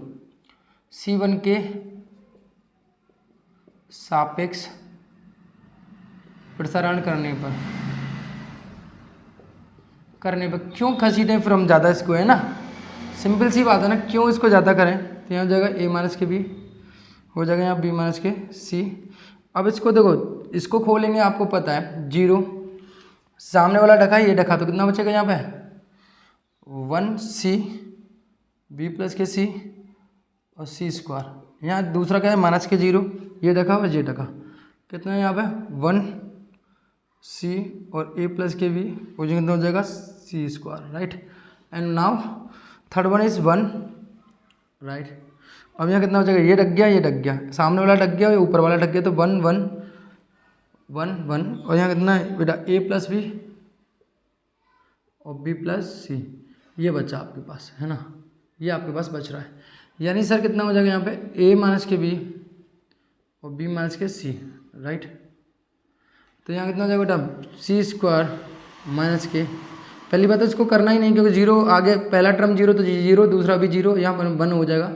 C1 के सापेक्ष प्रसारण करने पर क्यों खसीटें फिर हम ज़्यादा इसको, है ना, सिंपल सी बात है ना, क्यों इसको ज़्यादा करें। तो यहाँ हो जाएगा A माइनस के B, हो जाएगा यहाँ B माइनस के C। अब इसको देखो, इसको खोलेंगे, आपको पता है 0, सामने वाला ढका ये ढका, तो कितना बचेगा यहाँ पे 1 C B प्लस के C और C स्क्वायर। यहाँ दूसरा क्या है माइनस के 0, ये ढका और ये ढका, कितना है यहाँ पे 1 C और A प्लस के B, वो कितना हो जाएगा C square, right. And now third one is 1, right. अब यहाँ कितना हो जाएगा, ये ढक गया, ये ढक गया, सामने वाला ढक गया, ऊपर वाला ढक गया, तो 1 1 1 1, और यहाँ कितना है बेटा A प्लस B और B प्लस C, ये बचा आपके पास, है ना, ये आपके पास बच रहा है। यानी सर कितना हो जाएगा यहाँ पे A माइनस के B और B minus K C, right. तो यहाँ कितना हो जाएगा बेटा C स्क्वायर माइनस के, पहली बात तो इसको करना ही नहीं क्योंकि 0 आगे, पहला टर्म 0 तो 0, दूसरा भी 0, यहाँ पर 1 हो जाएगा,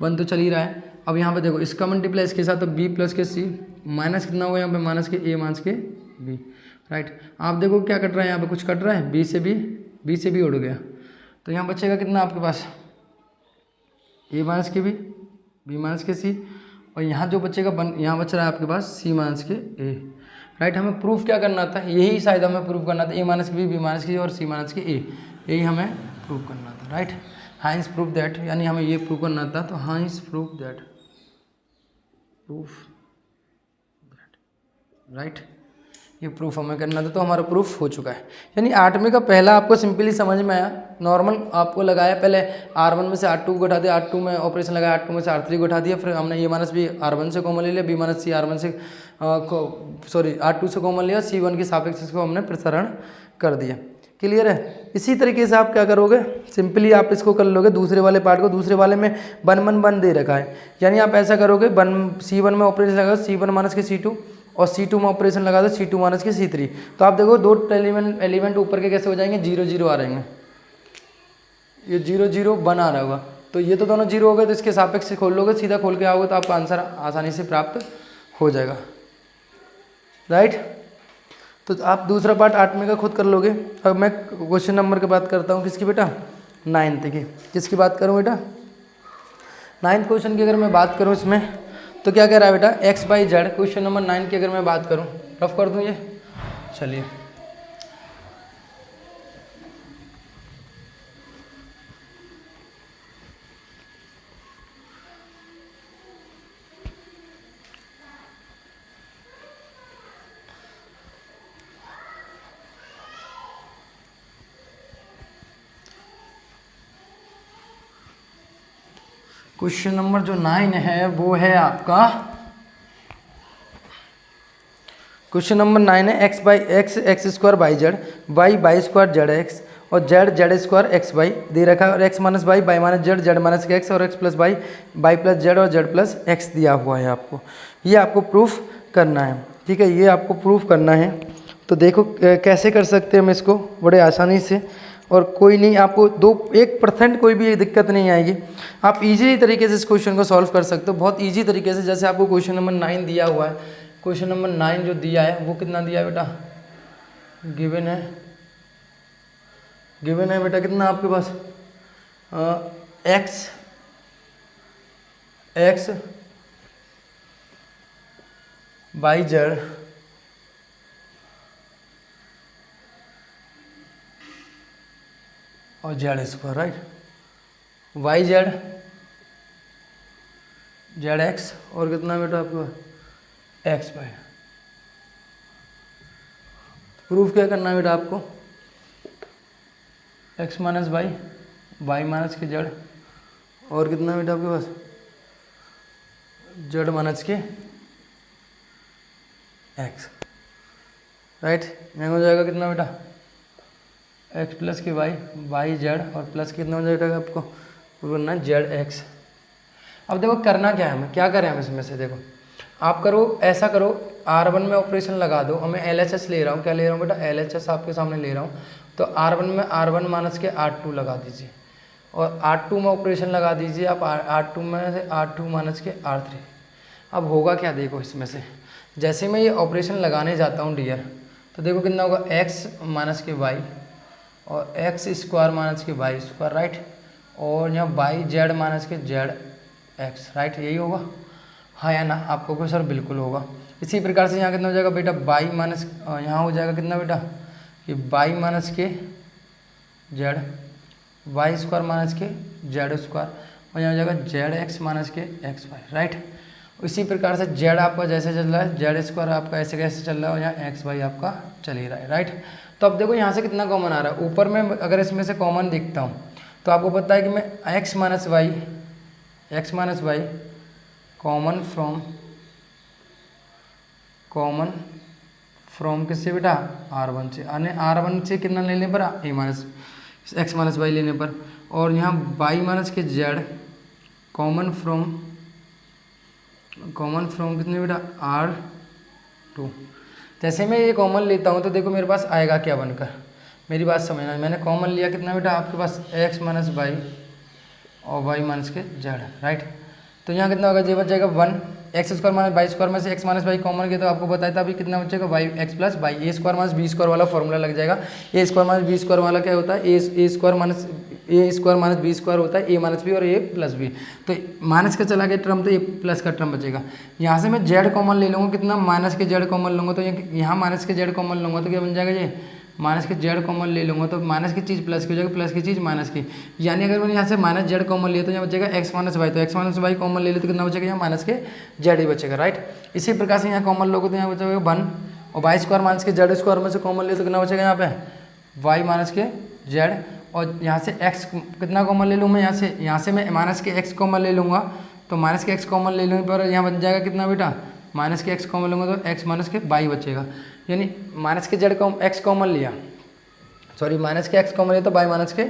1 तो चल ही रहा है। अब यहाँ पे देखो इसका मल्टीप्लाई इसके साथ, तो B प्लस के C माइनस कितना होगा यहाँ पे minus K A minus K B, right. आप देखो क्या कट रहा है, यहाँ पे कुछ कट रहा है, B से B उड़ गया, तो यहाँ बचेगा कितना आपके पास A minus K B minus K C, और यहाँ जो बचेगा यहाँ बच रहा है आपके पास C minus K A, right. हमें प्रूफ क्या करना था, यही शायद हमें प्रूफ करना था, A minus K B minus के और C माइनस के A, यही हमें प्रूफ करना था, राइट। हाइंस प्रूफ दैट, यानी हमें ये प्रूफ करना था, तो हाइंस प्रूफ दैट, राइट, ये प्रूफ हमें करना था, तो हमारा प्रूफ हो चुका है। यानी 8वीं का पहला आपको सिंपली समझ में आया, नॉर्मल आपको लगाया, पहले R1 में से R2 को घटा दिया, R2 में ऑपरेशन लगाया, R2 में से R3 को घटा दिया, फिर हमने A माइनस B R1 से कॉमन ले लिया, B माइनस C R1 से R2 से कॉमन लिया, C1 के सापेक्ष इसको हमने प्रसारण कर दिया। क्लियर है। इसी तरीके से आप क्या करोगे, सिंपली आप इसको कर लोगे, दूसरे वाले पार्ट को, दूसरे वाले में 1 1 1 दे रखा है, यानी आप ऐसा करोगे C1 में ऑपरेशन लगा C1 माइनस के C2 और C2 में ऑपरेशन लगा दो C2 माइनस के C3। तो आप देखो दो एलिमेंट ऊपर के कैसे हो जाएंगे, 0 0 आ रहेंगे, ये 0 0 1 आ रहा होगा, तो ये तो दोनों 0 हो गए, तो इसके सापेक्ष से खोल लोगे, सीधा खोल के आओगे तो आपका आंसर आसानी से प्राप्त हो जाएगा, राइट। तो आप दूसरा पार्ट 8वीं का खुद कर लोगे। अब मैं क्वेश्चन नंबर की बात करता हूँ, किसकी बेटा 9th की, किसकी बात करूँ बेटा नाइन्थ क्वेश्चन की अगर मैं बात करूँ इसमें तो क्या कह रहा है बेटा, x by Z. Question number 9 की अगर मैं बात करूँ, रफ कर दूँ ये, चलिए। क्वेश्चन नंबर जो 9 है वो है आपका, क्वेश्चन नंबर 9 है X by X X square by Z, Y by square Z X और Z Z square X by दे रखा है, और X minus Y Y minus Z Z minus के एक्स और X plus Y Y plus Z और Z plus X दिया हुआ है आपको। ये आपको प्रूफ करना है, ठीक है, ये आपको प्रूफ करना है। तो देखो कैसे कर सकते हैं हम इसको बड़े आसानी से, और कोई नहीं, आपको 1% कोई भी दिक्कत नहीं आएगी। आप इजी तरीके से इस क्वेश्चन को सॉल्व कर सकते हो, बहुत इजी तरीके से। जैसे आपको क्वेश्चन नंबर 9 दिया हुआ है, क्वेश्चन नंबर 9 जो दिया है वो कितना दिया है बेटा, गिवन है बेटा कितना आपके पास, एक्स बाई जेड और Z square, right, Y Z Z X और कितना बेटा आपको एक्स बाई। प्रूफ क्या करना है बेटा आपको, X minus by Y minus के जेड और कितना बेटा आपके पास जेड माइनस के एक्स, राइट। यहाँ हो जाएगा कितना बेटा, एक्स प्लस के वाई वाई जेड और प्लस कितना हो जाएगा आपको बोलना जेड एक्स। अब देखो करना क्या है, हमें क्या करें हम इसमें से, देखो आप करो ऐसा करो, R1 में ऑपरेशन लगा दो, और मैं LHS ले रहा हूँ, क्या ले रहा हूँ बेटा, LHS आपके सामने ले रहा हूँ। तो R1 में R1 माइनस के R2 लगा दीजिए, और R2 में ऑपरेशन लगा दीजिए आप, R2 में से R2 माइनस के R3। अब होगा क्या, देखो इसमें से जैसे मैं ये ऑपरेशन लगाने जाता हूँ डियर, तो देखो कितना होगा, एक्स माइनस के वाई और एक्स स्क्वायर माइनस के वाई स्क्वायर, राइट, और यहाँ वाई जेड माइनस के जेड एक्स, राइट, यही होगा, हाँ या ना। आपको कोई सर बिल्कुल होगा। इसी प्रकार से यहाँ कितना हो जाएगा बेटा, वाई माइनस, यहाँ हो जाएगा कितना बेटा कि वाई माइनस के जेड वाई स्क्वायर माइनस के जेड स्क्वायर, और यहाँ हो जाएगा जेड एक्स माइनस के एक्स वाई, राइट। इसी प्रकार से जेड आपका जैसे चल रहा है, जेड स्क्वायर आपका ऐसे कैसे चल रहा है, और यहाँ एक्स वाई आपका चल ही रहा है, राइट। तो अब देखो यहाँ से कितना कॉमन आ रहा है, ऊपर में अगर इसमें से कॉमन देखता हूँ तो आपको पता है कि मैं X minus Y common from किससे बेटा, R1 से, यानी R1 से कितना लेने पर, ए माइनस एक्स माइनस वाई लेने पर, और यहाँ वाई माइनस के जेड कॉमन फ्रॉम कितने बेटा, R2। जैसे मैं ये कॉमन लेता हूँ तो देखो मेरे पास आएगा क्या बनकर, मेरी बात समझना, मैंने कॉमन लिया कितना बेटा आपके पास, एक्स माइनस वाई और वाई माइनस के जेड, राइट। तो यहाँ कितना होगा, ये बच जाएगा 1, X square minus Y square में से एक्स माइनस वाई कॉमन किया तो आपको बताया था अभी कितना बचेगा, वाई एक्स प्लस वाई, ए स्क्वायर माइनस बी स्क्वायर वाला फॉर्मूला लग जाएगा। ए स्क्वायर माइनस बी स्क्वायर वाला क्या होता है, ए स्क्वायर माइनस बी स्क्वायर होता है, ए माइनस बी और ए प्लस बी। तो माइनस का चला गया टर्म तो ये प्लस का टर्म बचेगा। यहाँ से मैं जेड कॉमन ले लूँगा, कितना माइनस के जेड कॉमन लूँगा, तो यहाँ माइनस के जेड कॉमन लूँगा तो क्या बन जाएगा, ये माइनस के जेड कॉमन ले लूँगा तो माइनस की चीज़ प्लस की हो जाएगी, प्लस की चीज़ माइनस की, यानी अगर मैंने यहाँ से माइनस जेड कॉमन लिया तो यहाँ बचेगा एक्स माइनस वाई, तो एक्स माइनस वाई कॉमन ले लो तो कितना बचेगा, यहाँ माइनस के जेड ही बचेगा, राइट। इसी प्रकार से यहाँ कॉमन लोगे तो यहाँ बचेगा 1, और वाई स्क्वायर माइनस के जेड स्क्वायर में से कॉमन ले तो कितना बचेगा यहाँ पे, वाई माइनस के जेड, और यहाँ से एक्स कितना कॉमन ले लूँ मैं, यहाँ से मैं माइनस के एक्स कॉमन ले लूँगा, तो माइनस के एक्स कॉमन ले लूँगी पर यहाँ बन जाएगा कितना बेटा, माइनस के एक्स कॉमन लूँगा तो एक्स माइनस के वाई बचेगा, यानी माइनस के जेड एक्स कॉमन लिया, सॉरी माइनस के एक्स कॉमन लिया तो वाई माइनस के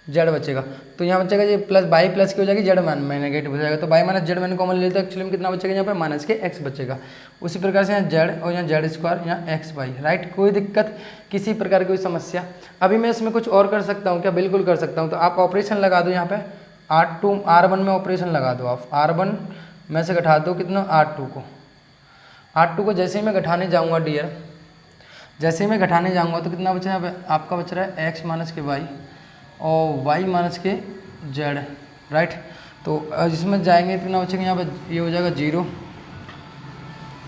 जेड बचेगा। तो यहाँ बचेगा ये प्लस वाई प्लस की हो जाएगी, जेड में नेगेटिव हो जाएगा, तो वाई माइनस जेड मैंने कॉमन लिया तो एक्चुअली में कितना बचेगा, यहाँ पे माइनस के एक्स बचेगा। उसी प्रकार से यहाँ जेड और यहाँ जेड स्क्वायर, यहाँ एक्स वाई, राइट। कोई दिक्कत, किसी प्रकार की कोई समस्या। अभी मैं इसमें कुछ और कर सकता हूँ क्या, बिल्कुल कर सकता हूँ। तो आप ऑपरेशन लगा दो यहाँ पे, R1 में ऑपरेशन लगा दो आप, R1 में से घटा दो कितना, R2 को जैसे ही मैं घटाने जाऊँगा डियर, जैसे ही मैं घटाने जाऊँगा तो कितना बचा है आपका, बच रहा है एक्स माइनस के वाई और वाई माइनस के जेड, राइट। तो इसमें जाएंगे कितना बचेगा यहाँ पे, ये हो जाएगा 0,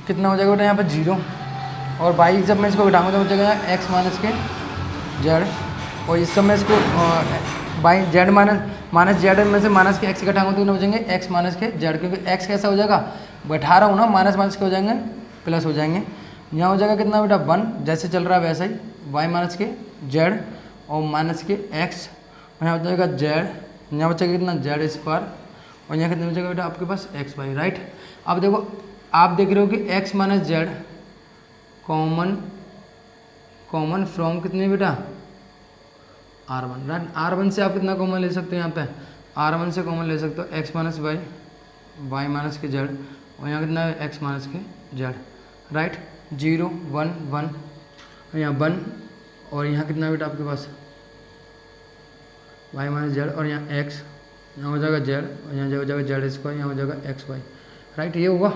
कितना हो जाएगा बेटा यहाँ पे 0, और बाई जब मैं इसको घटाऊँगा तो बचेगा एक्स माइनस के जेड, और इस समय इसको बाई जेड माइनस जेड में से माइनस के एक्स घटाऊंगा तो कितना बचेंगे एक्स माइनस के जेड, क्योंकि एक्स कैसा हो जाएगा बैठा रहा हूँ ना, माइनस माइनस के हो जाएंगे प्लस हो जाएंगे। यहाँ हो जाएगा कितना बेटा 1, जैसे चल रहा है वैसा ही, वाई माइनस के जेड और माइनस के एक्स, यहाँ हो जाएगा जेड, यहाँ बचेगा कितना जेड स्क्वायर, और यहाँ कितना बचेगा बेटा आपके पास एक्स वाई, राइट। अब देखो आप देख रहे हो कि x minus Z common from कितने बेटा R1, राइट। R1 से आप कितना कॉमन ले सकते हो, यहाँ पे R1 से कॉमन ले सकते हो एक्स माइनस वाई माइनस के जेड, और यहाँ कितना है एक्स माइनस के जेड, राइट। 0 1 1, और यहाँ 1, और यहाँ कितना बेटा आपके पास वाई माइनस जेड, और यहाँ एक्स, यहाँ हो जाएगा जेड, और यहाँ हो जाएगा जेड स्क्वायर, यहाँ हो जाएगा एक्स वाई, राइट। ये होगा,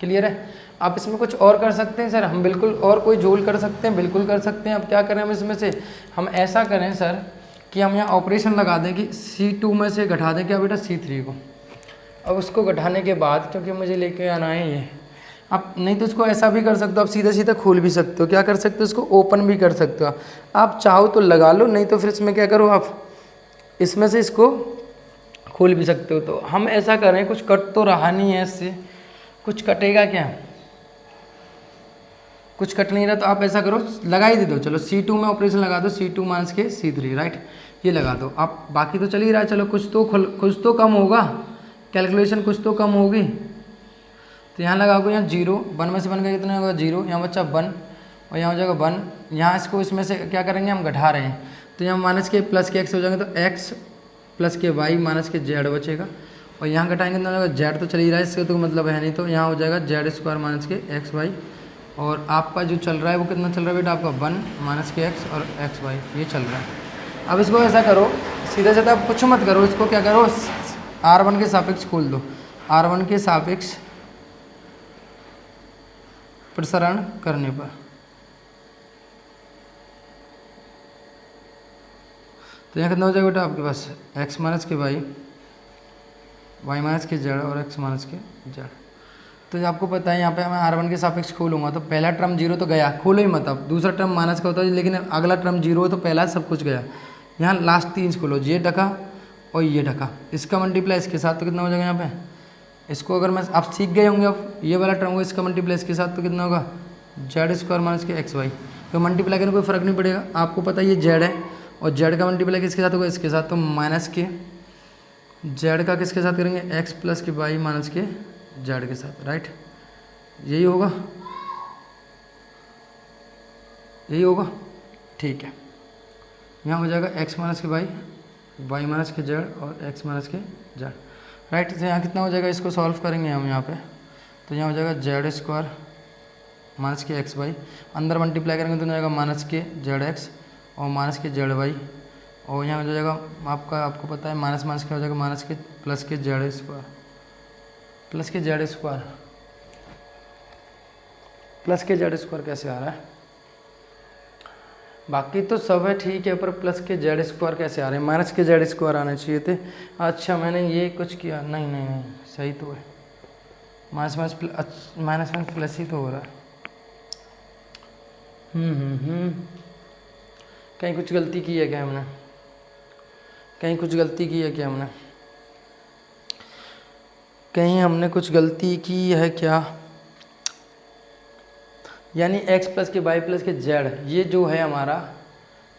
क्लियर है। आप इसमें कुछ और कर सकते हैं सर, हम बिल्कुल और कोई जोल कर सकते हैं, बिल्कुल कर सकते हैं। अब क्या करें हम इसमें से, हम ऐसा करें सर कि हम यहाँ ऑपरेशन लगा दें कि C2 में से घटा दें क्या बेटा C3 को। अब उसको घटाने के बाद, क्योंकि मुझे लेके आना है ये, आप नहीं तो इसको ऐसा भी कर सकते हो, आप सीधा सीधा खोल भी सकते हो, क्या कर सकते हो इसको ओपन भी कर सकते हो। आप चाहो तो लगा लो, नहीं तो फिर इसमें क्या करो आप इसमें से इसको खोल भी सकते हो। तो हम ऐसा करें, कुछ कट तो रहा नहीं है इससे, कुछ कटेगा क्या, कुछ कट नहीं रहा, तो आप ऐसा करो लगा ही दे दो, चलो C2 में ऑपरेशन लगा दो, C2 माइनस के C3, राइट, ये लगा दो आप। बाकी तो चल ही रहा है, चलो कुछ तो कम होगा, कैलकुलेशन कुछ तो कम होगी। तो यहाँ लगाओगे, यहाँ 0 1 में से 1 का कितना होगा 0, यहाँ बच्चा 1, और यहाँ हो जाएगा 1, यहाँ इसको इसमें से क्या करेंगे हम घटा रहे हैं, तो यहाँ माइनस के प्लस के एक्स हो जाएंगे, तो एक्स प्लस के वाई माइनस के जेड बचेगा, और यहाँ घटाएंगे कितना होगा जेड, तो चल ही रहा है इससे तो मतलब है नहीं, तो यहाँ हो जाएगा जेड स्क्वायर माइनस के एक्स वाई, और आपका जो चल रहा है वो कितना चल रहा है बेटा आपका 1 माइनस के एक्स और एक्स वाई, ये चल रहा है। अब इसको ऐसा करो, सीधा सीधा कुछ मत करो, इसको क्या करो R1 के सापेक्ष खोल दो, R1 के सापेक्ष प्रसारण करने पर तो यहाँ कितना हो जाएगा बेटा आपके पास एक्स माइनस के वाई माइनस के जेड और एक्स माइनस के जेड। तो आपको पता है यहाँ पे मैं R1 के सापेक्ष खोलूँगा तो पहला टर्म 0 तो गया, खोलो ही मत। अब दूसरा टर्म माइनस का होता है, लेकिन अगला टर्म 0 है तो पहला सब कुछ गया। यहाँ लास्ट 3 खोलो, ये ढका और ये ढका, इसका मल्टीप्लाई इसके साथ तो कितना हो जाएगा यहाँ पे। इसको अगर मैं आप सीख गए होंगे, अब ये वाला टर्म होगा इसका मल्टीप्लाई इसके साथ तो कितना होगा जेड स्क्वायर माइनस के एक्स वाई। तो मल्टीप्लाई करने कोई फ़र्क नहीं पड़ेगा, आपको पता है ये जेड है और जेड का मल्टीप्लाई किसके साथ होगा इसके साथ, तो माइनस के जेड का किसके साथ करेंगे एक्स प्लस के वाई माइनस के जेड के साथ, राइट। यही होगा, यही होगा, ठीक है। यहाँ हो जाएगा एक्स माइनस के वाई माइनस के जेड और एक्स माइनस के जेड, राइट। तो यहाँ कितना हो जाएगा, इसको सॉल्व करेंगे हम यहाँ पे, तो यहाँ हो जाएगा जेड स्क्वायर माइनस के एक्स वाई, अंदर मल्टीप्लाई करेंगे तो हो जाएगा माइनस के जेड एक्स और माइनस के जेड वाई, और यहाँ हो जाएगा आपको पता है माइनस माइनस क्या हो जाएगा माइनस के प्लस के जेड स्क्वायर, प्लस के जेड स्क्वायर, प्लस के जेड स्क्वायर कैसे आ रहा है। बाकी तो सब है ठीक है, पर प्लस के जेड स्क्वायर कैसे आ रहे हैं, माइनस के जेड स्क्वायर आने चाहिए थे। अच्छा मैंने ये कुछ किया, नहीं नहीं नहीं सही तो है, माइनस माइनस प्लस ही तो हो रहा है। कहीं कुछ गलती की है क्या हमने, कहीं कुछ गलती की है क्या हमने, कहीं हमने कुछ गलती की है क्या। यानी x प्लस के वाई प्लस के जेड, ये जो है हमारा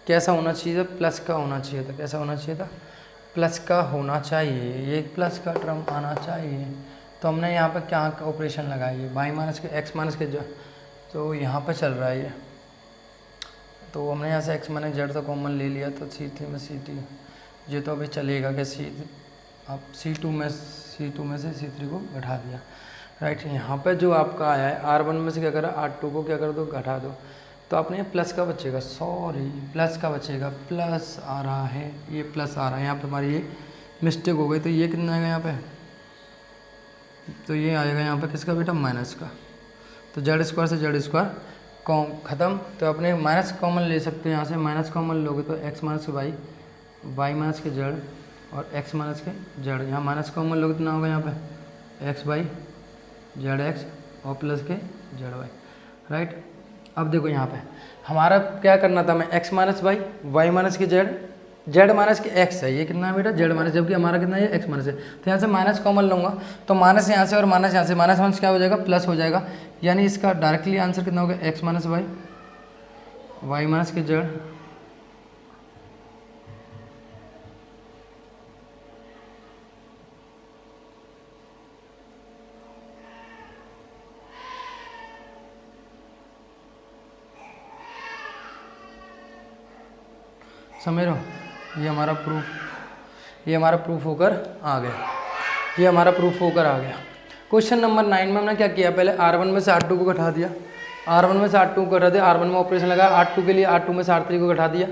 कैसा होना चाहिए था, प्लस का होना चाहिए था। कैसा होना चाहिए था, प्लस का होना चाहिए, ये प्लस का टर्म आना चाहिए। तो हमने यहाँ पर क्या ऑपरेशन लगाई है, वाई माइनस के एक्स माइनस के जेड, तो यहाँ पर चल रहा है ये, तो हमने यहाँ से एक्स माइनस जेड तो कॉमन ले लिया, तो C3 में C3 ये तो अभी चलेगा कि आप C2 में से C3 को घटा दिया, राइट। यहाँ पे जो आपका आया है R1 में से क्या करा, R2 को क्या कर दो घटा दो, तो आपने ये प्लस का बचेगा, सॉरी प्लस का बचेगा, प्लस आ रहा है, ये प्लस आ रहा है, यहाँ पे हमारी ये मिस्टेक हो गई। तो ये कितना आएगा यहाँ पे, तो ये आएगा यहाँ पे किसका बेटा माइनस का, तो जेड स्क्वायर से जेड स्क्वायर ख़त्म। तो अपने माइनस कॉमन ले सकते हैं, यहाँ से माइनस कॉमन लोगे तो एक्स माइनस के वाई माइनस के जेड और x माइनस के जेड, यहाँ माइनस कॉमन लो कितना होगा यहाँ पे x बाई जेड एक्स और प्लस के जेड वाई, राइट। अब देखो यहाँ पे हमारा क्या करना था, मैं x minus by Y minus के जेड माइनस के x है, ये कितना है बेटा जेड माइनस, जबकि हमारा कितना है x माइनस है। तो यहाँ से माइनस कॉमन लूँगा तो माइनस यहाँ से और माइनस यहाँ से, माइनस माइनस क्या हो जाएगा प्लस हो जाएगा, यानी इसका डायरेक्टली आंसर कितना होगा x minus by Y minus के जेड समझ रहे हो। ये हमारा प्रूफ होकर आ गया, ये हमारा प्रूफ होकर आ गया। क्वेश्चन नंबर 9 में हमने क्या किया, पहले R1 में से R2 को घटा दिया, R1 में से R2 को घटा दिया, R1 में ऑपरेशन लगाया, R2 के लिए R2 में से R3 को घटा दिया।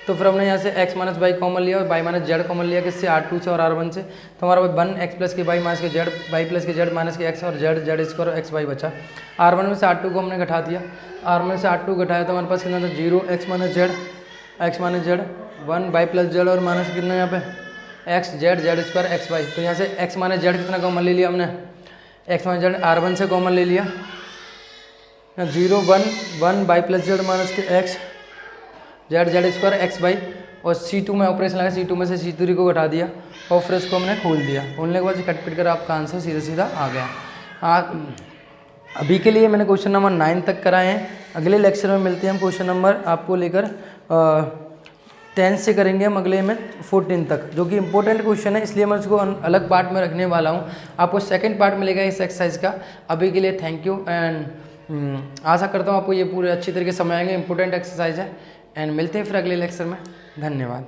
तो फिर हमने यहाँ से x माइनस बाई कॉमन लिया और बाई माइनस जेड कॉमन लिया, किससे R2 से और R1 से। तो हमारा 1 x प्लस के बाई माइनस के जेड, बाई प्लस के जेड माइनस के x और जेड स्क्वायर एक्स बाई बचा। R1 में से R2 को हमने घटा दिया, R1 में से R2 घटाया तो हमारे पास कितना था 0 x minus Z 1 by plus Z और माइनस कितना यहाँ पे x Z square X by. तो यहाँ से x माइनस जेड कितना कॉमन ले लिया हमने, x माइनस जेड R1 से कॉमन ले लिया, 0 1 बाई प्लस जेड माइनस के x Z square X by, और C2 में ऑपरेशन लगा, C2 में से C3 को घटा दिया और फिर इसको हमने खोल दिया, खोलने के बाद कट पिट कर आपका आंसर सीधा आ गया। अभी के लिए मैंने क्वेश्चन नंबर 9 तक कराए हैं, अगले लेक्चर में मिलते हैं हम क्वेश्चन नंबर आपको लेकर 10 से करेंगे हम अगले में 14 तक, जो कि इंपॉर्टेंट क्वेश्चन है, इसलिए मैं उसको अलग पार्ट में रखने वाला हूँ। आपको सेकंड पार्ट मिलेगा इस एक्सरसाइज का। अभी के लिए थैंक यू एंड आशा करता हूँ आपको ये पूरे अच्छी तरीके से समझ आएंगे, इंपॉर्टेंट एक्सरसाइज है। एंड मिलते हैं फिर अगले लेक्चर में, धन्यवाद।